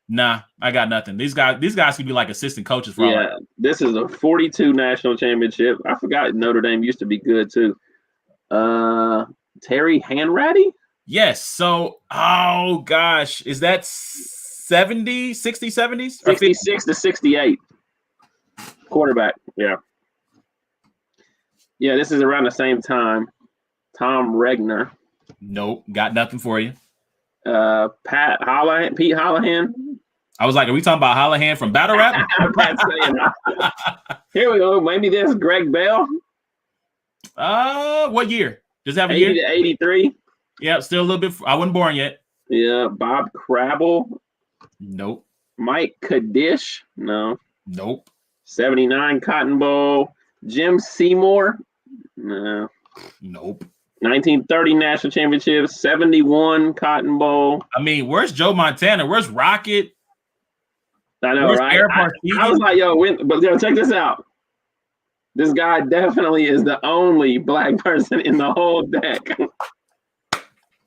Nah, I got nothing. These guys could be like assistant coaches for all. This is a 42 national championship. I forgot Notre Dame used to be good too. Terry Hanratty? Yes. So, oh gosh, is that 70, 60, 70s? 66 to 68. Quarterback. Yeah. Yeah, this is around the same time. Tom Regner. Nope, got nothing for you. Pete Hallahan. I was like, are we talking about Hallahan from Battle Rap? Here we go. Maybe this Greg Bell. What year? Does it have a 80 year? to 83. Yeah, still a little bit. I wasn't born yet. Yeah, Bob Crabble. Nope. Mike Kaddish. No. Nope. 79 Cotton Bowl. Jim Seymour. No. Nope. 1930 national championship. 71 Cotton Bowl. I mean, where's Joe Montana? Where's Rocket? I know, right? I was like, but check this out. This guy definitely is the only black person in the whole deck.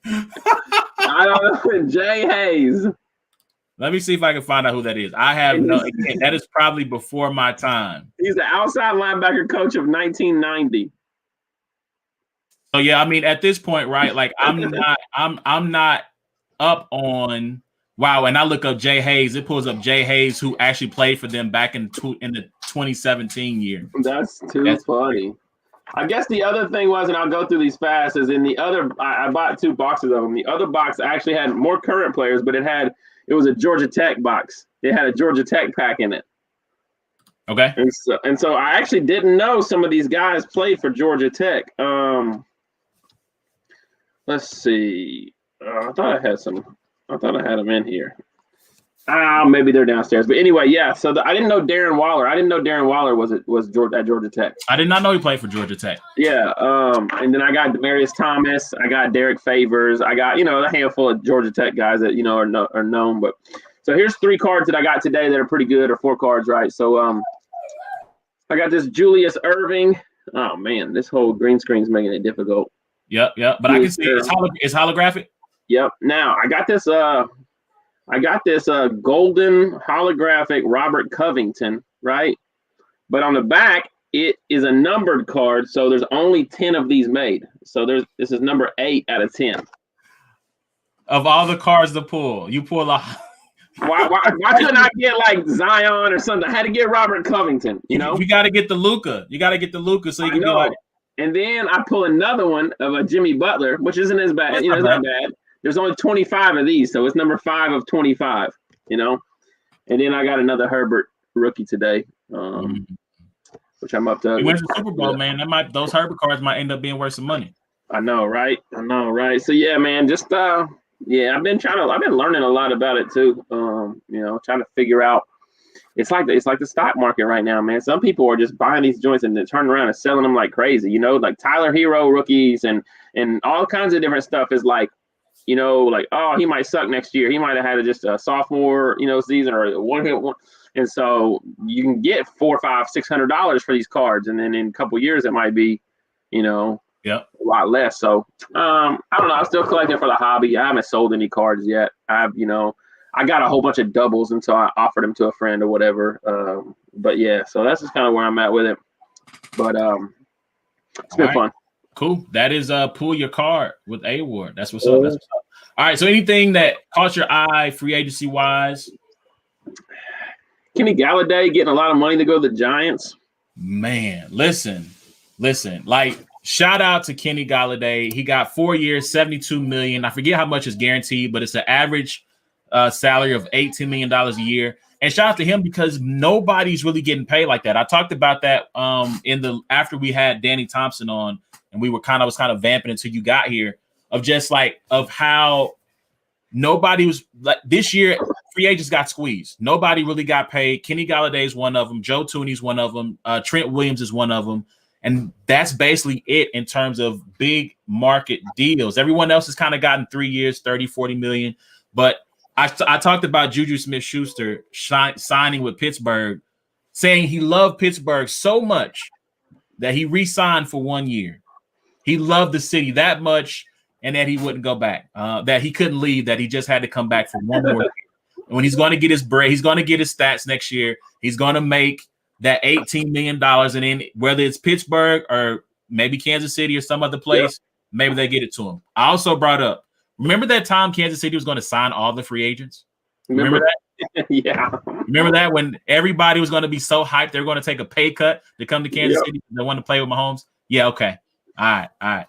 I don't know. Jay Hayes. Let me see if I can find out who that is. I have that is probably before my time. He's the outside linebacker coach of 1990. So yeah, I mean, at this point, right? Like, I'm not up on. Wow, and I look up Jay Hayes. It pulls up Jay Hayes, who actually played for them back in the 2017 year. That's funny. I guess the other thing was, and I'll go through these fast, is in the other, I bought 2 boxes of them. The other box actually had more current players, but it was a Georgia Tech box. It had a Georgia Tech pack in it. Okay. And so I actually didn't know some of these guys played for Georgia Tech. Let's see. I thought I had them in here. Maybe they're downstairs. But anyway, yeah. So I didn't know Darren Waller. I didn't know Darren Waller was at Georgia Tech. I did not know he played for Georgia Tech. Yeah. And then I got Demarius Thomas. I got Derek Favors. I got, a handful of Georgia Tech guys that, are known. But so here's 3 cards that I got today that are pretty good, or 4 cards, right? So I got this Julius Erving. Oh, man, this whole green screen is making it difficult. Yep. But I can see it's holographic. Yep. Now, I got this golden holographic Robert Covington, right? But on the back, it is a numbered card, so there's only 10 of these made. So this is number 8 out of 10. Of all the cards to pull, you pull a. Why couldn't I get like Zion or something? I had to get Robert Covington. You got to get the Luka. You got to get the Luka so you can do it. And then I pull another one of a Jimmy Butler, which isn't as bad. It's not bad. There's only 25 of these, so it's number 5 of 25. And then I got another Herbert rookie today, which I'm up to. He went to the Super Bowl, man. Those Herbert cards might end up being worth some money. I know, right? So yeah, man, just I've been learning a lot about it too. Trying to figure out. It's like the stock market right now, man. Some people are just buying these joints and then turning around and selling them like crazy. Like Tyler Hero rookies and all kinds of different stuff is like, oh, he might suck next year. He might have had just a sophomore, season or a one-hit one. And so you can get $400, $500, $600 for these cards, and then in a couple of years it might be, a lot less. So I don't know. I'm still collecting for the hobby. I haven't sold any cards yet. I got a whole bunch of doubles until I offered them to a friend or whatever. But yeah, so that's just kind of where I'm at with it. But it's been fun. Cool. That is pull your card with A Ward. That's what's up. All right. So anything that caught your eye free agency wise? Kenny Galladay getting a lot of money to go to the Giants. Man, listen. Like, shout out to Kenny Galladay. He got 4 years, $72 million. I forget how much is guaranteed, but it's an average salary of $18 million a year. And shout out to him because nobody's really getting paid like that. I talked about that after we had Danny Thompson on, and we were kind of vamping until you got here of how nobody was like this year. Free agents got squeezed. Nobody really got paid. Kenny Galladay is one of them. Joe Tooney's one of them. Trent Williams is one of them. And that's basically it in terms of big market deals. Everyone else has kind of gotten 3 years, 30, 40 million. But I talked about Juju Smith-Schuster signing with Pittsburgh, saying he loved Pittsburgh so much that he re-signed for 1 year. He loved the city that much and that he wouldn't go back, that he couldn't leave, that he just had to come back for one more year. And when he's going to get his break, he's going to get his stats next year. He's going to make that $18 million. And then whether it's Pittsburgh or maybe Kansas City or some other place, maybe they get it to him. I also brought up, remember that time Kansas City was going to sign all the free agents? Remember that? Yeah. Remember that when everybody was going to be so hyped, they were going to take a pay cut to come to Kansas City. They want to play with Mahomes. Yeah. Okay. All right.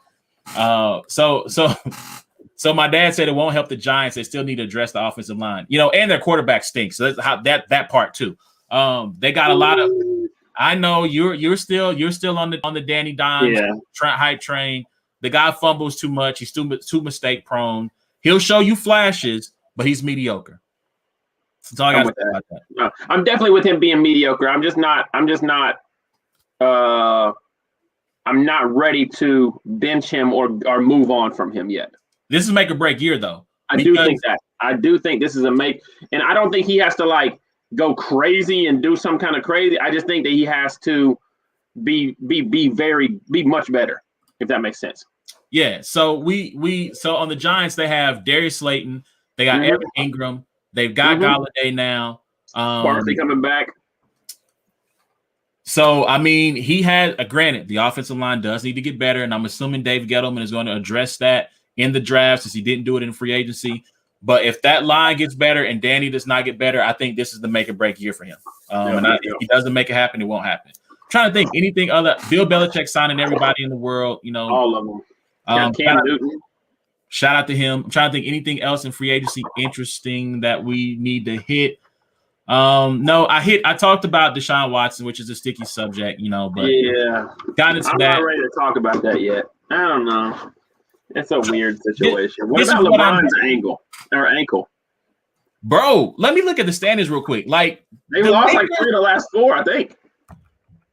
So my dad said it won't help the Giants. They still need to address the offensive line, and their quarterback stinks. So that's how that part too. They got a lot of. I know you're still on the Danny Dimes hype train. The guy fumbles too much. He's too mistake prone. He'll show you flashes, but he's mediocre. That's all I got to say about that. No, I'm definitely with him being mediocre. I'm not ready to bench him or move on from him yet. This is make or break year, though. I do think this is a make, and I don't think he has to like go crazy and do some kind of crazy. I just think that he has to be much better, if that makes sense. Yeah. So so on the Giants they have Darius Slayton, they got Evan Ingram, they've got Galladay now. Barkley coming back. So, I mean, he had granted, the offensive line does need to get better, and I'm assuming Dave Gettleman is going to address that in the draft since he didn't do it in free agency. But if that line gets better and Danny does not get better, I think this is the make or break year for him. If he doesn't make it happen, it won't happen. I'm trying to think anything other. Bill Belichick signing everybody in the world, all of them. Cam Newton. Shout out to him. I'm trying to think anything else in free agency interesting that we need to hit. No, I talked about Deshaun Watson, which is a sticky subject, but got into I'm that. not ready to talk about that yet. I don't know. It's a weird situation. What about LeBron's ankle? Bro, let me look at the standings real quick. Like they lost like 3 of the last 4, I think.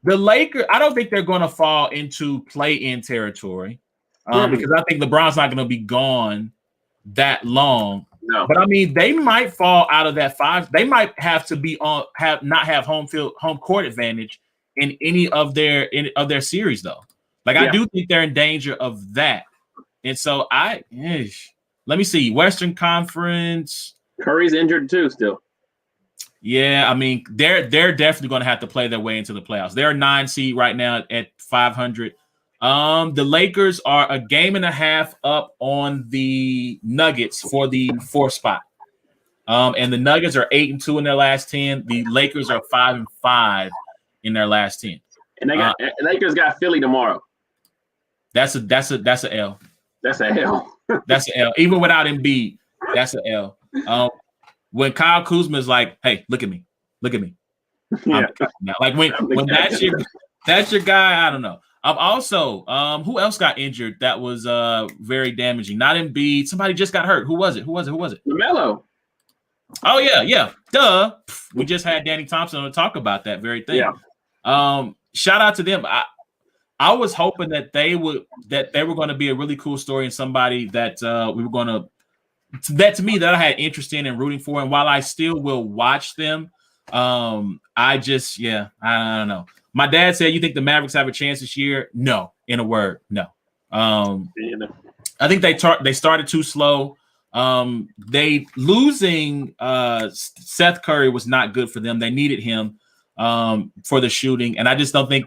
The Lakers, I don't think they're going to fall into play-in territory because I think LeBron's not going to be gone that long. No, but I mean, they might fall out of that 5. They might have to be on not have home court advantage in any of their series though. Like I do think they're in danger of that. And so let me see. Western Conference. Curry's injured too still. Yeah, I mean, they're definitely going to have to play their way into the playoffs. They're a 9 seed right now at 500. The Lakers are a game and a half up on the Nuggets for the 4th spot. And the Nuggets are 8-2 in their last 10. The Lakers are 5-5 in their last 10. And they got Lakers got Philly tomorrow. That's a L. That's a L. That's an L. Even without Embiid, that's an L. When Kyle Kuzma is like, "Hey, look at me. Yeah. Like when that's your guy, I don't know. Also, who else got injured that was very damaging? Not Embiid. Somebody just got hurt. Who was it? LaMelo. Oh yeah. Duh. We just had Danny Thompson to talk about that very thing. Yeah. Shout out to them. I was hoping that they were going to be a really cool story and somebody that we were going to. That to me that I had interest in and rooting for, and while I still will watch them, I don't know. My dad said, "You think the Mavericks have a chance this year?" No, in a word, no. I think they started too slow. They losing Seth Curry was not good for them. They needed him for the shooting, and I just don't think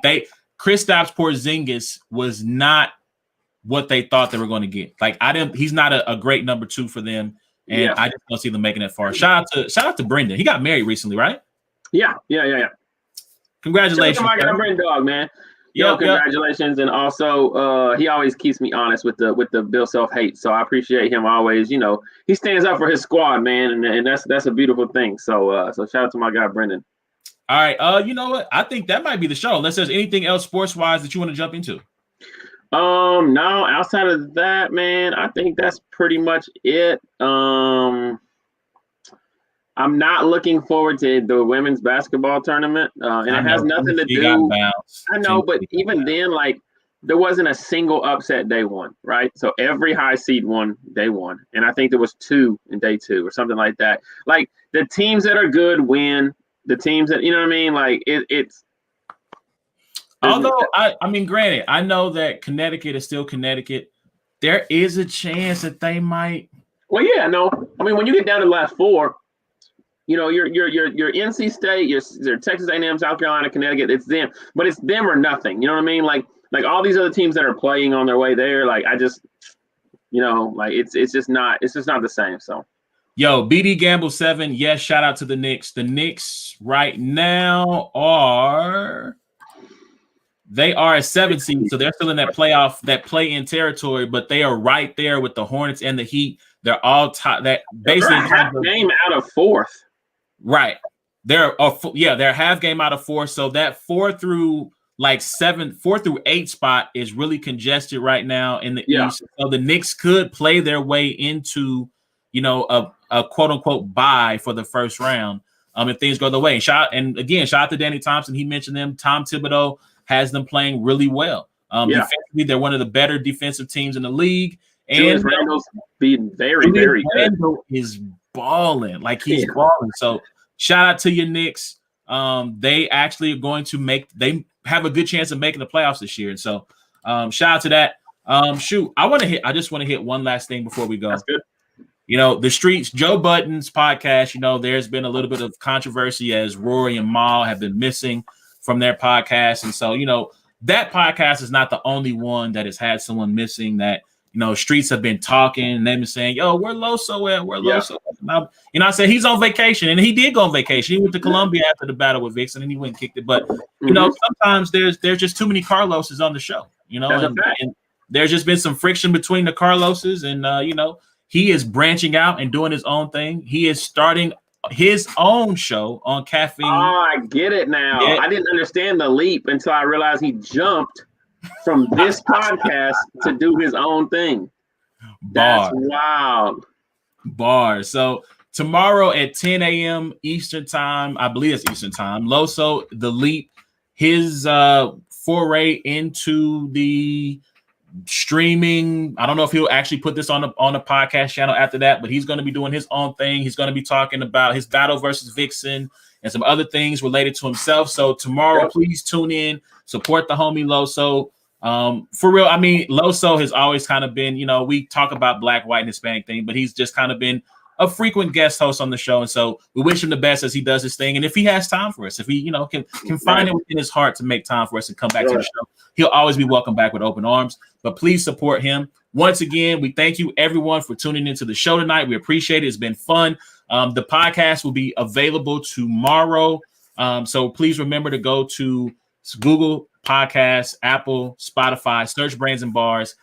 Kristaps Porzingis was not what they thought they were going to get. Like he's not a great number 2 for them, and I just don't see them making it far. Shout out to Brendan. He got married recently, right? Yeah. Congratulations, my guy Brendan Dog, man. Congratulations, and also he always keeps me honest with the Bill Self-hate. So I appreciate him always. He stands up for his squad, man, and that's a beautiful thing. So shout out to my guy Brendan. All right, you know what? I think that might be the show. Unless there's anything else sports-wise that you want to jump into. No, outside of that, man, I think that's pretty much it. I'm not looking forward to the women's basketball tournament, and it has nothing to do. I know, but even then, like, there wasn't a single upset day 1, right? So every high seed won day 1, and I think there was 2 in day 2 or something like that. Like the teams that are good win. The teams that, you know what I mean? Like it's. Although, I mean, granted, I know that Connecticut is still Connecticut. There is a chance that they might. Well, yeah, no. I mean, when you get down to the last 4, your NC State, your Texas A&M, South Carolina, Connecticut, it's them. But it's them or nothing. You know what I mean? Like all these other teams that are playing on their way there, like I just, it's just not the same. So. Yo, BD Gamble 7. Yes, shout out to the Knicks. The Knicks right now are. They are a 7 seed, so they're still in that play-in territory, but they are right there with the Hornets and the Heat. They're all top. That basically half game out of 4th. Right. They're half game out of 4. So that 4 through 8 spot is really congested right now in the East. So the Knicks could play their way into, a quote unquote bye for the first round. If things go the way. Shout out to Danny Thompson. He mentioned them. Tom Thibodeau has them playing really well. Defensively, they're one of the better defensive teams in the league. And Randall's being very, very good. Randall is balling. Like he's balling. So shout out to your Knicks. They actually are going to they have a good chance of making the playoffs this year. And so shout out to that. I just want to hit one last thing before we go. That's good. The Streets, Joe Budden's podcast, there's been a little bit of controversy as Rory and Mal have been missing from their podcast. And so, that podcast is not the only one that has had someone missing that, Streets have been talking and they've been saying, yo, where Loso at? Where Loso at? I said, he's on vacation, and he did go on vacation. He went to Columbia after the battle with Vixen and he went and kicked it. But, sometimes there's just too many Carloses on the show, and there's just been some friction between the Carloses and, he is branching out and doing his own thing. He is starting his own show on Caffeine. Oh, I get it now. Yeah. I didn't understand the leap until I realized he jumped from this podcast to do his own thing. That's wild. Bars. So tomorrow at 10 a.m. Eastern time, I believe it's Eastern time, Loso, The Leap, his foray into the streaming. I don't know if he'll actually put this on a podcast channel after that, but he's going to be doing his own thing. He's going to be talking about his battle versus Vixen and some other things related to himself. So tomorrow, please tune in, support the homie Loso. For real, I mean, Loso has always kind of been, we talk about black, white, and Hispanic thing, but he's just kind of been a frequent guest host on the show. And so we wish him the best as he does his thing. And if he has time for us, if he, can find it within his heart to make time for us and come back to the show, he'll always be welcome back with open arms. But please support him. Once again, we thank you everyone for tuning into the show tonight. We appreciate it. It's been fun. The podcast will be available tomorrow. So please remember to go to Google Podcasts, Apple, Spotify, search Brains and Bars,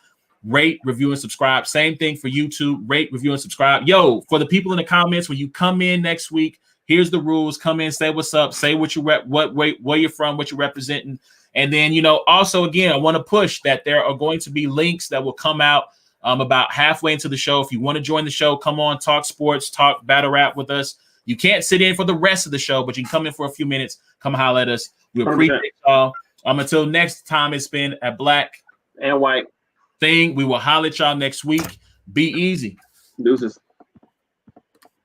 rate, review, and subscribe. Same thing for YouTube. Rate, review, and subscribe. Yo, for the people in the comments, when you come in next week, here's the rules. Come in, say what's up, say what you where you're from, what you're representing. And then, also, again, I want to push that there are going to be links that will come out about halfway into the show. If you want to join the show, come on, talk sports, talk battle rap with us. You can't sit in for the rest of the show, but you can come in for a few minutes. Come holler at us. We appreciate y'all. Until next time, it's been a black and white thing. We will holler at y'all next week. Be easy. Deuces.